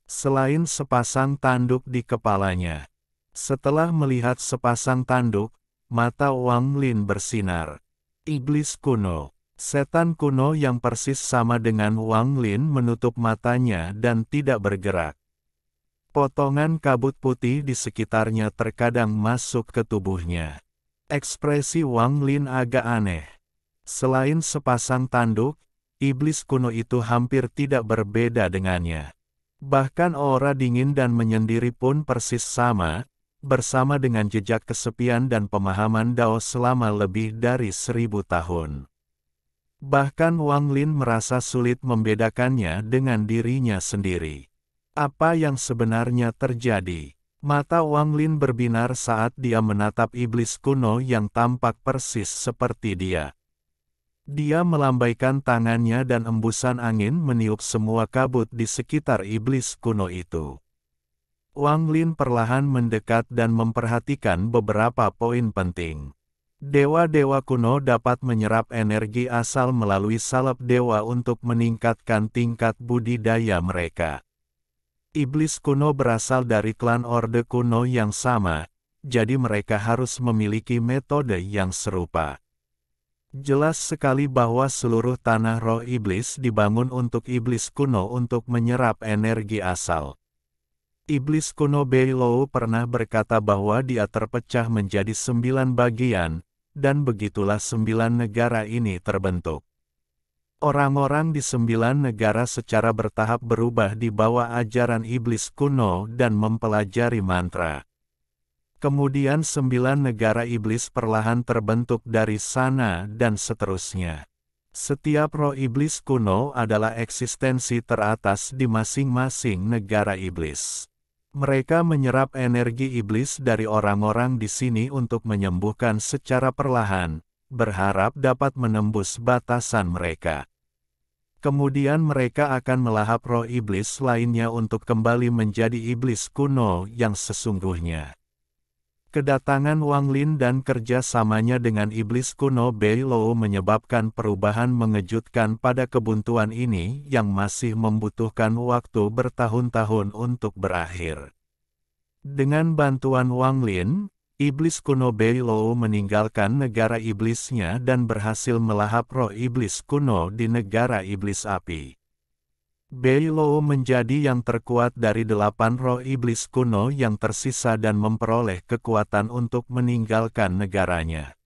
Selain sepasang tanduk di kepalanya. Setelah melihat sepasang tanduk, mata Wang Lin bersinar. Iblis kuno. Setan kuno yang persis sama dengan Wang Lin menutup matanya dan tidak bergerak. Potongan kabut putih di sekitarnya terkadang masuk ke tubuhnya. Ekspresi Wang Lin agak aneh. Selain sepasang tanduk, iblis kuno itu hampir tidak berbeda dengannya. Bahkan aura dingin dan menyendiri pun persis sama, bersama dengan jejak kesepian dan pemahaman Dao selama lebih dari 1000 tahun. Bahkan Wang Lin merasa sulit membedakannya dengan dirinya sendiri. Apa yang sebenarnya terjadi? Mata Wang Lin berbinar saat dia menatap iblis kuno yang tampak persis seperti dia. Dia melambaikan tangannya dan embusan angin meniup semua kabut di sekitar iblis kuno itu. Wang Lin perlahan mendekat dan memperhatikan beberapa poin penting. Dewa-dewa kuno dapat menyerap energi asal melalui salep dewa untuk meningkatkan tingkat budidaya mereka. Iblis kuno berasal dari klan Orde kuno yang sama, jadi mereka harus memiliki metode yang serupa. Jelas sekali bahwa seluruh tanah roh iblis dibangun untuk iblis kuno untuk menyerap energi asal. Iblis kuno Beilou pernah berkata bahwa dia terpecah menjadi 9 bagian, dan begitulah 9 negara ini terbentuk. Orang-orang di 9 negara secara bertahap berubah di bawah ajaran iblis kuno dan mempelajari mantra. Kemudian 9 negara iblis perlahan terbentuk dari sana dan seterusnya. Setiap roh iblis kuno adalah eksistensi teratas di masing-masing negara iblis. Mereka menyerap energi iblis dari orang-orang di sini untuk menyembuhkan secara perlahan, berharap dapat menembus batasan mereka. Kemudian mereka akan melahap roh iblis lainnya untuk kembali menjadi iblis kuno yang sesungguhnya. Kedatangan Wang Lin dan kerjasamanya dengan iblis kuno Beilou menyebabkan perubahan mengejutkan pada kebuntuan ini yang masih membutuhkan waktu bertahun-tahun untuk berakhir. Dengan bantuan Wang Lin, iblis kuno Beilou meninggalkan negara iblisnya dan berhasil melahap roh iblis kuno di negara iblis api. Beilou menjadi yang terkuat dari 8 roh iblis kuno yang tersisa dan memperoleh kekuatan untuk meninggalkan negaranya.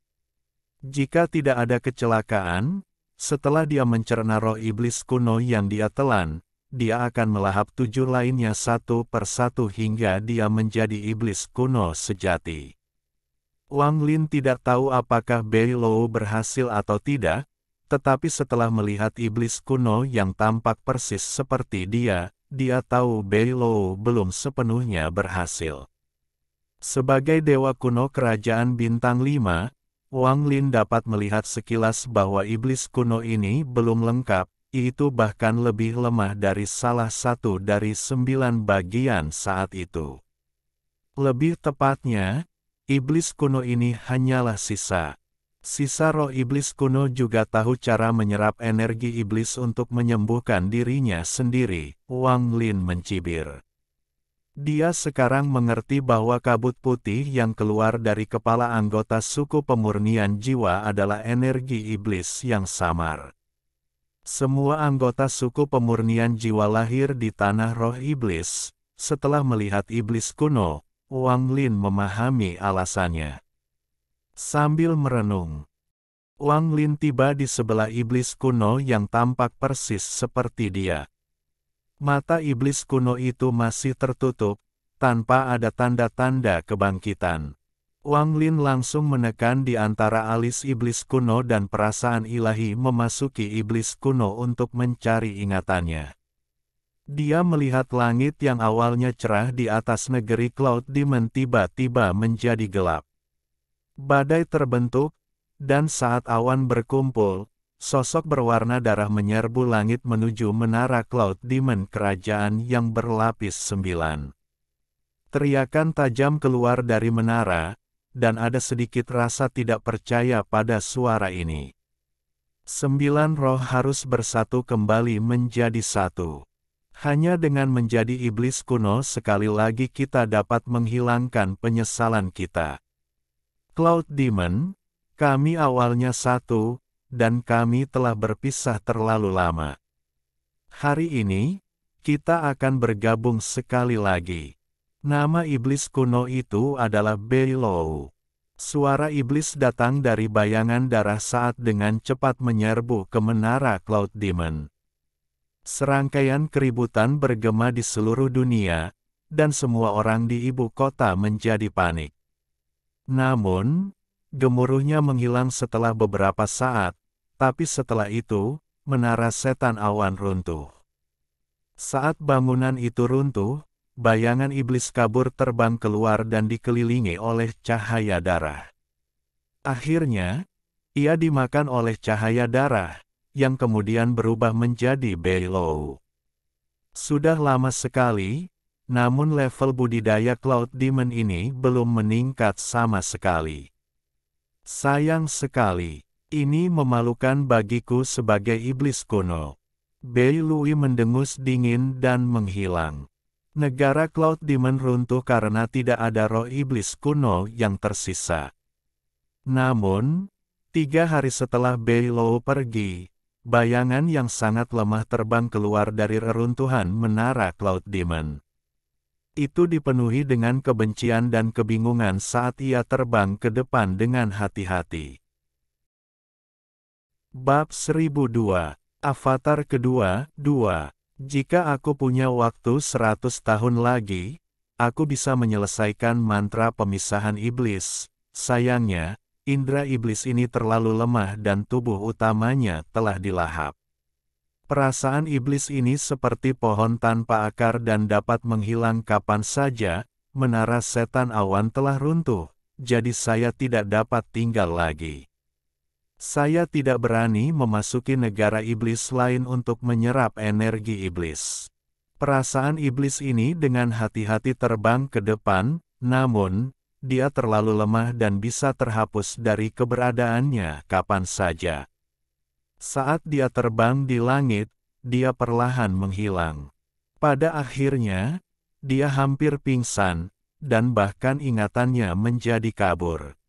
Jika tidak ada kecelakaan, setelah dia mencerna roh iblis kuno yang dia telan, dia akan melahap 7 lainnya satu persatu hingga dia menjadi iblis kuno sejati. Wang Lin tidak tahu apakah Beilou berhasil atau tidak, tetapi setelah melihat iblis kuno yang tampak persis seperti dia tahu Beilou belum sepenuhnya berhasil. Sebagai dewa kuno kerajaan bintang 5, Wang Lin dapat melihat sekilas bahwa iblis kuno ini belum lengkap, itu bahkan lebih lemah dari salah satu dari 9 bagian saat itu. Lebih tepatnya, iblis kuno ini hanyalah sisa. Sisa roh iblis kuno juga tahu cara menyerap energi iblis untuk menyembuhkan dirinya sendiri, Wang Lin mencibir. Dia sekarang mengerti bahwa kabut putih yang keluar dari kepala anggota suku pemurnian jiwa adalah energi iblis yang samar. Semua anggota suku pemurnian jiwa lahir di tanah roh iblis. Setelah melihat iblis kuno, Wang Lin memahami alasannya. Sambil merenung, Wang Lin tiba di sebelah iblis kuno yang tampak persis seperti dia. Mata iblis kuno itu masih tertutup, tanpa ada tanda-tanda kebangkitan. Wang Lin langsung menekan di antara alis iblis kuno dan perasaan ilahi memasuki iblis kuno untuk mencari ingatannya. Dia melihat langit yang awalnya cerah di atas negeri Cloud Demon tiba-tiba menjadi gelap. Badai terbentuk, dan saat awan berkumpul, sosok berwarna darah menyerbu langit menuju menara Cloud Demon kerajaan yang berlapis 9. Teriakan tajam keluar dari menara, dan ada sedikit rasa tidak percaya pada suara ini. 9 roh harus bersatu kembali menjadi satu. Hanya dengan menjadi iblis kuno sekali lagi kita dapat menghilangkan penyesalan kita. Cloud Demon, kami awalnya satu, dan kami telah berpisah terlalu lama. Hari ini, kita akan bergabung sekali lagi. Nama iblis kuno itu adalah Beilou. Suara iblis datang dari bayangan darah saat dengan cepat menyerbu ke menara Cloud Demon. Serangkaian keributan bergema di seluruh dunia, dan semua orang di ibu kota menjadi panik. Namun, gemuruhnya menghilang setelah beberapa saat, tapi setelah itu, menara setan awan runtuh. Saat bangunan itu runtuh, bayangan iblis kabur terbang keluar dan dikelilingi oleh cahaya darah. Akhirnya, ia dimakan oleh cahaya darah, yang kemudian berubah menjadi Beilou. Sudah lama sekali, namun level budidaya Cloud Demon ini belum meningkat sama sekali. Sayang sekali, ini memalukan bagiku sebagai iblis kuno. Beilou mendengus dingin dan menghilang. Negara Cloud Demon runtuh karena tidak ada roh iblis kuno yang tersisa. Namun, 3 hari setelah Beilou pergi, bayangan yang sangat lemah terbang keluar dari reruntuhan menara Cloud Demon. Itu dipenuhi dengan kebencian dan kebingungan saat ia terbang ke depan dengan hati-hati. Bab 1002, Avatar kedua, 2. Jika aku punya waktu 100 tahun lagi, aku bisa menyelesaikan mantra pemisahan iblis. Sayangnya, indera iblis ini terlalu lemah dan tubuh utamanya telah dilahap. Perasaan iblis ini seperti pohon tanpa akar dan dapat menghilang kapan saja. Menara setan awan telah runtuh, jadi saya tidak dapat tinggal lagi. Saya tidak berani memasuki negara iblis lain untuk menyerap energi iblis. Perasaan iblis ini dengan hati-hati terbang ke depan, namun, dia terlalu lemah dan bisa terhapus dari keberadaannya kapan saja. Saat dia terbang di langit, dia perlahan menghilang. Pada akhirnya, dia hampir pingsan, dan bahkan ingatannya menjadi kabur.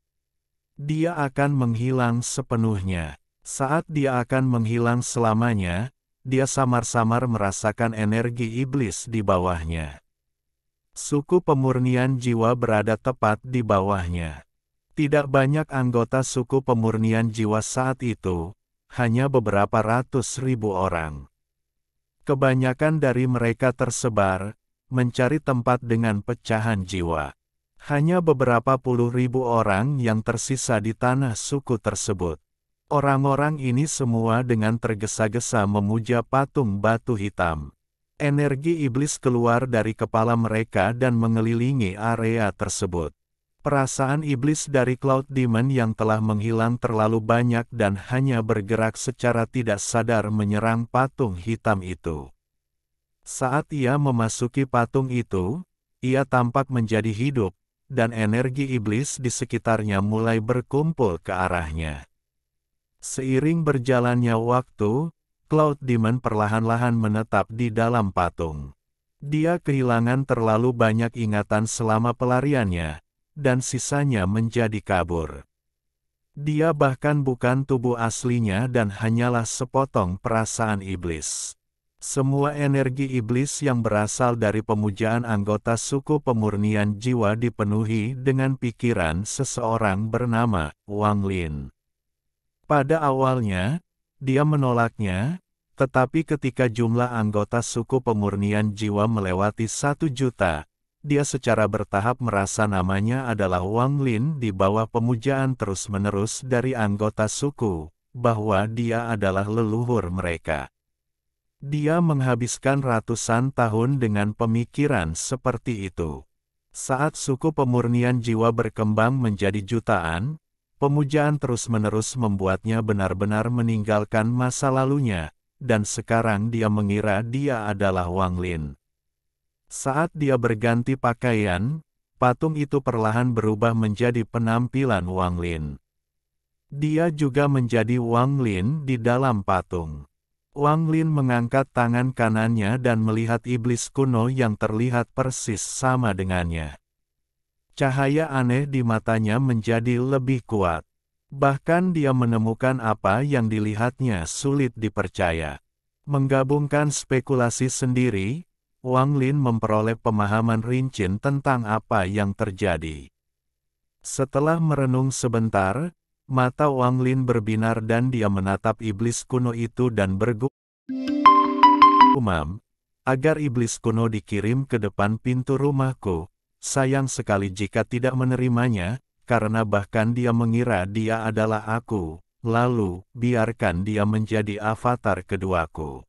Dia akan menghilang sepenuhnya. Saat dia akan menghilang selamanya, dia samar-samar merasakan energi iblis di bawahnya. Suku pemurnian jiwa berada tepat di bawahnya. Tidak banyak anggota suku pemurnian jiwa saat itu, hanya beberapa ratus ribu orang. Kebanyakan dari mereka tersebar, mencari tempat dengan pecahan jiwa. Hanya beberapa puluh ribu orang yang tersisa di tanah suku tersebut. Orang-orang ini semua dengan tergesa-gesa memuja patung batu hitam. Energi iblis keluar dari kepala mereka dan mengelilingi area tersebut. Perasaan iblis dari Cloud Demon yang telah menghilang terlalu banyak dan hanya bergerak secara tidak sadar menyerang patung hitam itu. Saat ia memasuki patung itu, ia tampak menjadi hidup, dan energi iblis di sekitarnya mulai berkumpul ke arahnya. Seiring berjalannya waktu, Cloud Demon perlahan-lahan menetap di dalam patung. Dia kehilangan terlalu banyak ingatan selama pelariannya, dan sisanya menjadi kabur. Dia bahkan bukan tubuh aslinya dan hanyalah sepotong perasaan iblis. Semua energi iblis yang berasal dari pemujaan anggota suku pemurnian jiwa dipenuhi dengan pikiran seseorang bernama Wang Lin. Pada awalnya, dia menolaknya, tetapi ketika jumlah anggota suku pemurnian jiwa melewati 1 juta, dia secara bertahap merasa namanya adalah Wang Lin di bawah pemujaan terus-menerus dari anggota suku, bahwa dia adalah leluhur mereka. Dia menghabiskan ratusan tahun dengan pemikiran seperti itu. Saat suku pemurnian jiwa berkembang menjadi jutaan, pemujaan terus-menerus membuatnya benar-benar meninggalkan masa lalunya, dan sekarang dia mengira dia adalah Wang Lin. Saat dia berganti pakaian, patung itu perlahan berubah menjadi penampilan Wang Lin. Dia juga menjadi Wang Lin di dalam patung. Wang Lin mengangkat tangan kanannya dan melihat iblis kuno yang terlihat persis sama dengannya. Cahaya aneh di matanya menjadi lebih kuat. Bahkan dia menemukan apa yang dilihatnya sulit dipercaya. Menggabungkan spekulasi sendiri, Wang Lin memperoleh pemahaman rinci tentang apa yang terjadi. Setelah merenung sebentar, mata Wang Lin berbinar dan dia menatap iblis kuno itu dan bergumam, agar iblis kuno dikirim ke depan pintu rumahku. Sayang sekali jika tidak menerimanya, karena bahkan dia mengira dia adalah aku. Lalu, biarkan dia menjadi avatar keduaku.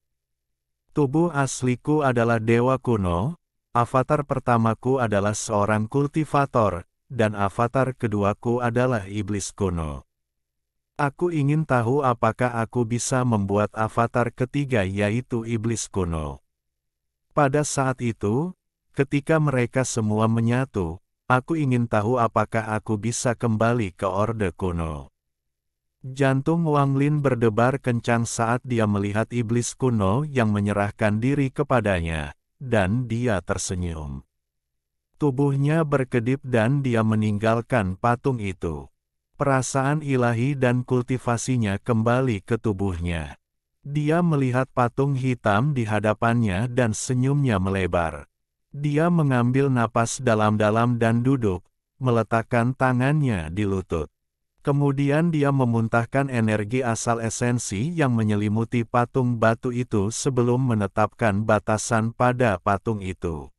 Tubuh asliku adalah dewa kuno, avatar pertamaku adalah seorang kultivator, dan avatar keduaku adalah iblis kuno. Aku ingin tahu apakah aku bisa membuat avatar ketiga yaitu iblis kuno. Pada saat itu, ketika mereka semua menyatu, aku ingin tahu apakah aku bisa kembali ke Orde Kuno. Jantung Wang Lin berdebar kencang saat dia melihat iblis kuno yang menyerahkan diri kepadanya, dan dia tersenyum. Tubuhnya berkedip dan dia meninggalkan patung itu. Perasaan ilahi dan kultivasinya kembali ke tubuhnya. Dia melihat patung hitam di hadapannya dan senyumnya melebar. Dia mengambil napas dalam-dalam dan duduk, meletakkan tangannya di lutut. Kemudian dia memuntahkan energi asal esensi yang menyelimuti patung batu itu sebelum menetapkan batasan pada patung itu.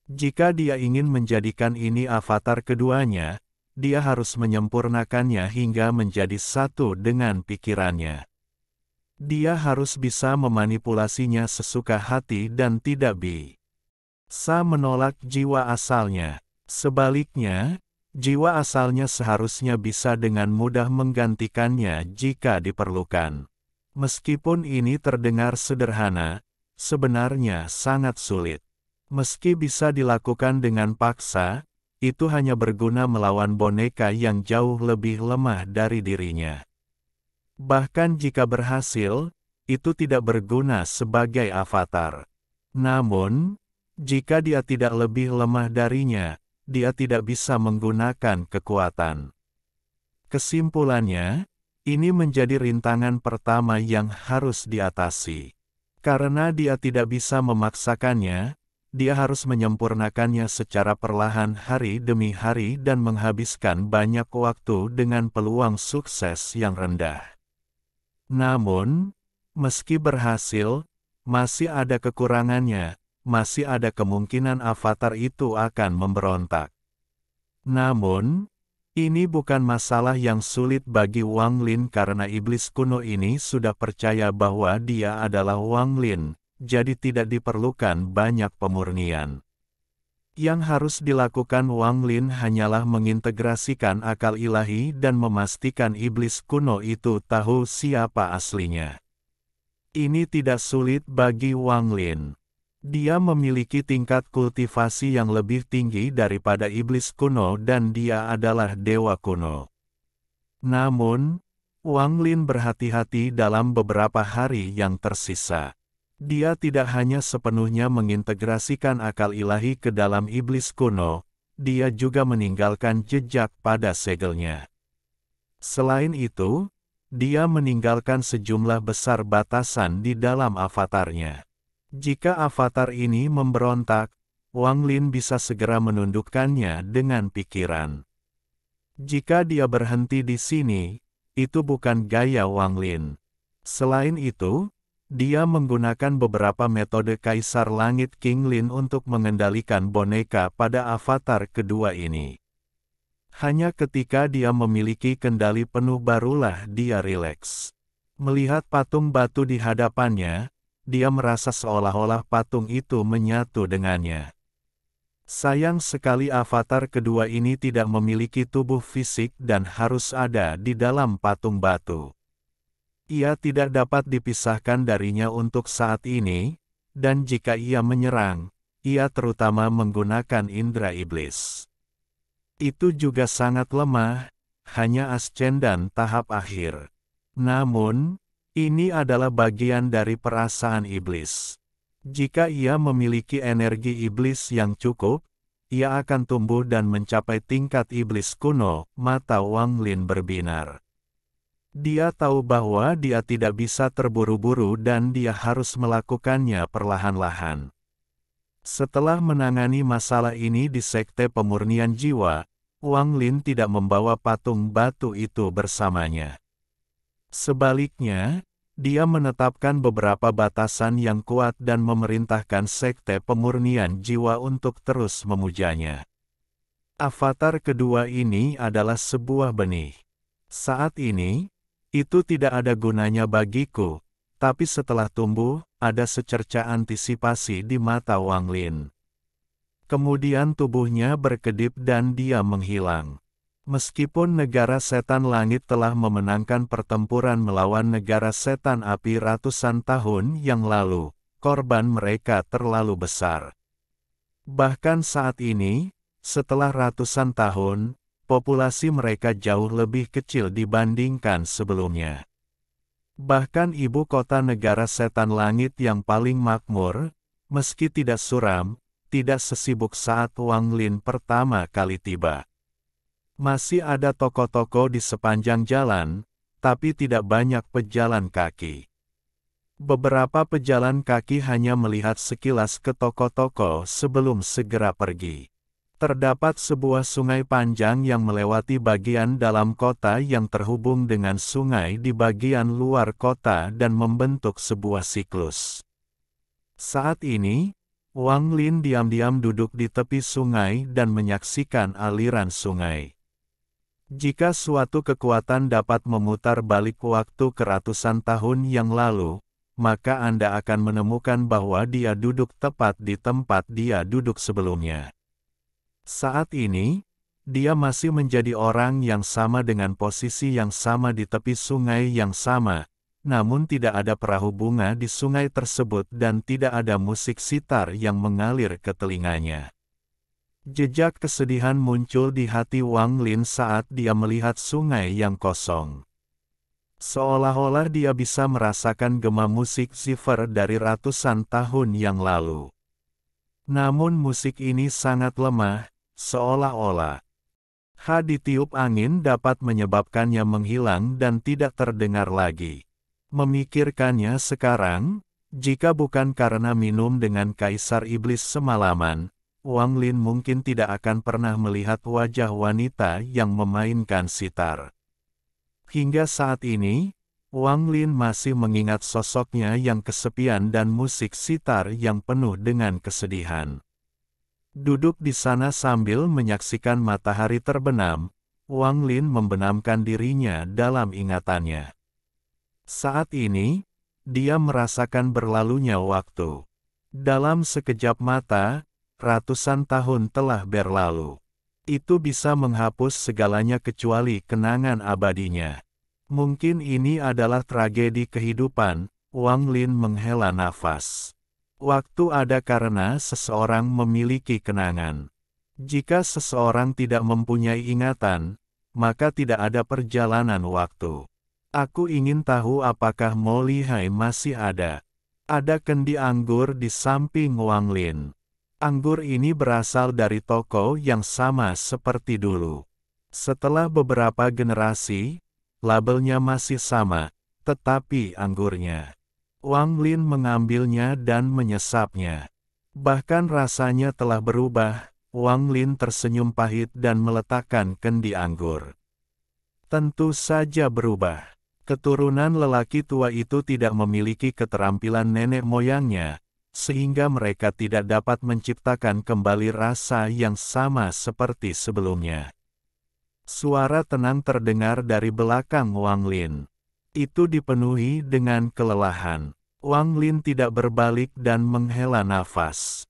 Jika dia ingin menjadikan ini avatar keduanya, dia harus menyempurnakannya hingga menjadi satu dengan pikirannya. Dia harus bisa memanipulasinya sesuka hati dan tidak bisa menolak jiwa asalnya. Sebaliknya, jiwa asalnya seharusnya bisa dengan mudah menggantikannya jika diperlukan. Meskipun ini terdengar sederhana, sebenarnya sangat sulit. Meski bisa dilakukan dengan paksa, itu hanya berguna melawan boneka yang jauh lebih lemah dari dirinya. Bahkan jika berhasil, itu tidak berguna sebagai avatar. Namun, jika dia tidak lebih lemah darinya, dia tidak bisa menggunakan kekuatan. Kesimpulannya, ini menjadi rintangan pertama yang harus diatasi. Karena dia tidak bisa memaksakannya, dia harus menyempurnakannya secara perlahan hari demi hari dan menghabiskan banyak waktu dengan peluang sukses yang rendah. Namun, meski berhasil, masih ada kekurangannya, masih ada kemungkinan avatar itu akan memberontak. Namun, ini bukan masalah yang sulit bagi Wang Lin karena iblis kuno ini sudah percaya bahwa dia adalah Wang Lin. Jadi tidak diperlukan banyak pemurnian. Yang harus dilakukan Wang Lin hanyalah mengintegrasikan akal ilahi dan memastikan iblis kuno itu tahu siapa aslinya. Ini tidak sulit bagi Wang Lin. Dia memiliki tingkat kultivasi yang lebih tinggi daripada iblis kuno dan dia adalah dewa kuno. Namun, Wang Lin berhati-hati dalam beberapa hari yang tersisa. Dia tidak hanya sepenuhnya mengintegrasikan akal ilahi ke dalam iblis kuno, dia juga meninggalkan jejak pada segelnya. Selain itu, dia meninggalkan sejumlah besar batasan di dalam avatarnya. Jika avatar ini memberontak, Wang Lin bisa segera menundukkannya dengan pikiran. Jika dia berhenti di sini, itu bukan gaya Wang Lin. Selain itu, dia menggunakan beberapa metode Kaisar Langit King Lin untuk mengendalikan boneka pada avatar kedua ini. Hanya ketika dia memiliki kendali penuh barulah dia rileks. Melihat patung batu di hadapannya, dia merasa seolah-olah patung itu menyatu dengannya. Sayang sekali avatar kedua ini tidak memiliki tubuh fisik dan harus ada di dalam patung batu. Ia tidak dapat dipisahkan darinya untuk saat ini, dan jika ia menyerang, ia terutama menggunakan indera iblis. Itu juga sangat lemah, hanya ascendan tahap akhir. Namun, ini adalah bagian dari perasaan iblis. Jika ia memiliki energi iblis yang cukup, ia akan tumbuh dan mencapai tingkat iblis kuno. Mata Wang Lin berbinar. Dia tahu bahwa dia tidak bisa terburu-buru dan dia harus melakukannya perlahan-lahan. Setelah menangani masalah ini di Sekte Pemurnian Jiwa, Wang Lin tidak membawa patung batu itu bersamanya. Sebaliknya, dia menetapkan beberapa batasan yang kuat dan memerintahkan Sekte Pemurnian Jiwa untuk terus memujanya. Avatar kedua ini adalah sebuah benih. Saat ini, itu tidak ada gunanya bagiku, tapi setelah tumbuh, ada secerca antisipasi di mata Wang Lin. Kemudian tubuhnya berkedip dan dia menghilang. Meskipun negara setan langit telah memenangkan pertempuran melawan negara setan api ratusan tahun yang lalu, korban mereka terlalu besar. Bahkan saat ini, setelah ratusan tahun, populasi mereka jauh lebih kecil dibandingkan sebelumnya. Bahkan ibu kota negara setan langit yang paling makmur, meski tidak suram, tidak sesibuk saat Wang Lin pertama kali tiba. Masih ada toko-toko di sepanjang jalan, tapi tidak banyak pejalan kaki. Beberapa pejalan kaki hanya melihat sekilas ke toko-toko sebelum segera pergi. Terdapat sebuah sungai panjang yang melewati bagian dalam kota yang terhubung dengan sungai di bagian luar kota dan membentuk sebuah siklus. Saat ini, Wang Lin diam-diam duduk di tepi sungai dan menyaksikan aliran sungai. Jika suatu kekuatan dapat memutar balik waktu ke ratusan tahun yang lalu, maka Anda akan menemukan bahwa dia duduk tepat di tempat dia duduk sebelumnya. Saat ini, dia masih menjadi orang yang sama dengan posisi yang sama di tepi sungai yang sama, namun tidak ada perahu bunga di sungai tersebut dan tidak ada musik sitar yang mengalir ke telinganya. Jejak kesedihan muncul di hati Wang Lin saat dia melihat sungai yang kosong. Seolah-olah dia bisa merasakan gema musik zither dari ratusan tahun yang lalu. Namun musik ini sangat lemah, seolah-olah ditiup angin dapat menyebabkannya menghilang dan tidak terdengar lagi. Memikirkannya sekarang, jika bukan karena minum dengan Kaisar Iblis semalaman, Wang Lin mungkin tidak akan pernah melihat wajah wanita yang memainkan sitar. Hingga saat ini, Wang Lin masih mengingat sosoknya yang kesepian dan musik sitar yang penuh dengan kesedihan. Duduk di sana sambil menyaksikan matahari terbenam, Wang Lin membenamkan dirinya dalam ingatannya. Saat ini, dia merasakan berlalunya waktu. Dalam sekejap mata, ratusan tahun telah berlalu. Itu bisa menghapus segalanya kecuali kenangan abadinya. Mungkin ini adalah tragedi kehidupan. Wang Lin menghela nafas. Waktu ada karena seseorang memiliki kenangan. Jika seseorang tidak mempunyai ingatan, maka tidak ada perjalanan waktu. Aku ingin tahu apakah Molly Hai masih ada. Ada kendi anggur di samping Wang Lin. Anggur ini berasal dari toko yang sama seperti dulu. Setelah beberapa generasi, labelnya masih sama, tetapi anggurnya. Wang Lin mengambilnya dan menyesapnya. Bahkan rasanya telah berubah. Wang Lin tersenyum pahit dan meletakkan kendi anggur. Tentu saja berubah. Keturunan lelaki tua itu tidak memiliki keterampilan nenek moyangnya, sehingga mereka tidak dapat menciptakan kembali rasa yang sama seperti sebelumnya. Suara tenang terdengar dari belakang Wang Lin. Itu dipenuhi dengan kelelahan. Wang Lin tidak berbalik dan menghela nafas.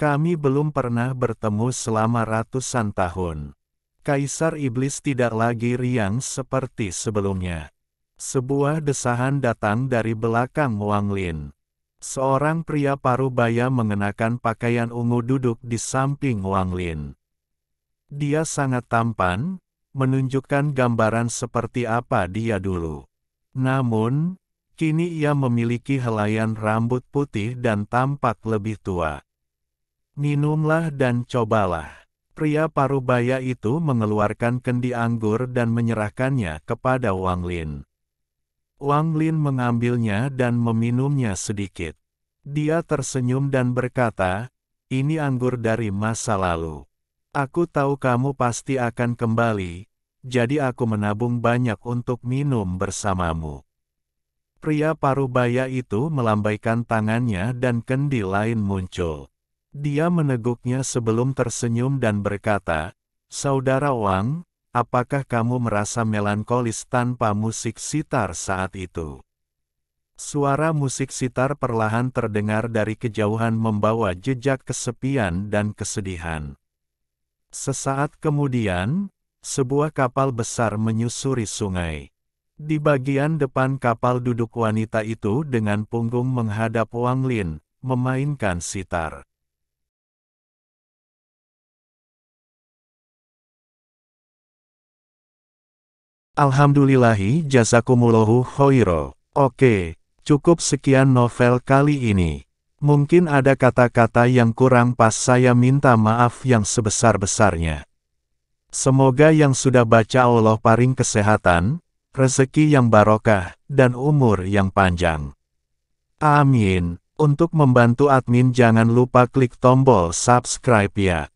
Kami belum pernah bertemu selama ratusan tahun. Kaisar Iblis tidak lagi riang seperti sebelumnya. Sebuah desahan datang dari belakang Wang Lin. Seorang pria parubaya mengenakan pakaian ungu duduk di samping Wang Lin. Dia sangat tampan, menunjukkan gambaran seperti apa dia dulu. Namun, kini ia memiliki helaian rambut putih dan tampak lebih tua. Minumlah dan cobalah. Pria parubaya itu mengeluarkan kendi anggur dan menyerahkannya kepada Wang Lin. Wang Lin mengambilnya dan meminumnya sedikit. Dia tersenyum dan berkata, "Ini anggur dari masa lalu. Aku tahu kamu pasti akan kembali, jadi aku menabung banyak untuk minum bersamamu." Pria parubaya itu melambaikan tangannya dan kendi lain muncul. Dia meneguknya sebelum tersenyum dan berkata, "Saudara Wang, apakah kamu merasa melankolis tanpa musik sitar saat itu?" Suara musik sitar perlahan terdengar dari kejauhan membawa jejak kesepian dan kesedihan. Sesaat kemudian, sebuah kapal besar menyusuri sungai. Di bagian depan kapal duduk wanita itu dengan punggung menghadap Wang Lin, memainkan sitar. Alhamdulillahi jazakumullahu khairo. Oke, cukup sekian novel kali ini. Mungkin ada kata-kata yang kurang pas, saya minta maaf yang sebesar-besarnya. Semoga yang sudah baca Allah paring kesehatan, rezeki yang barokah, dan umur yang panjang. Amin. Untuk membantu admin jangan lupa klik tombol subscribe ya.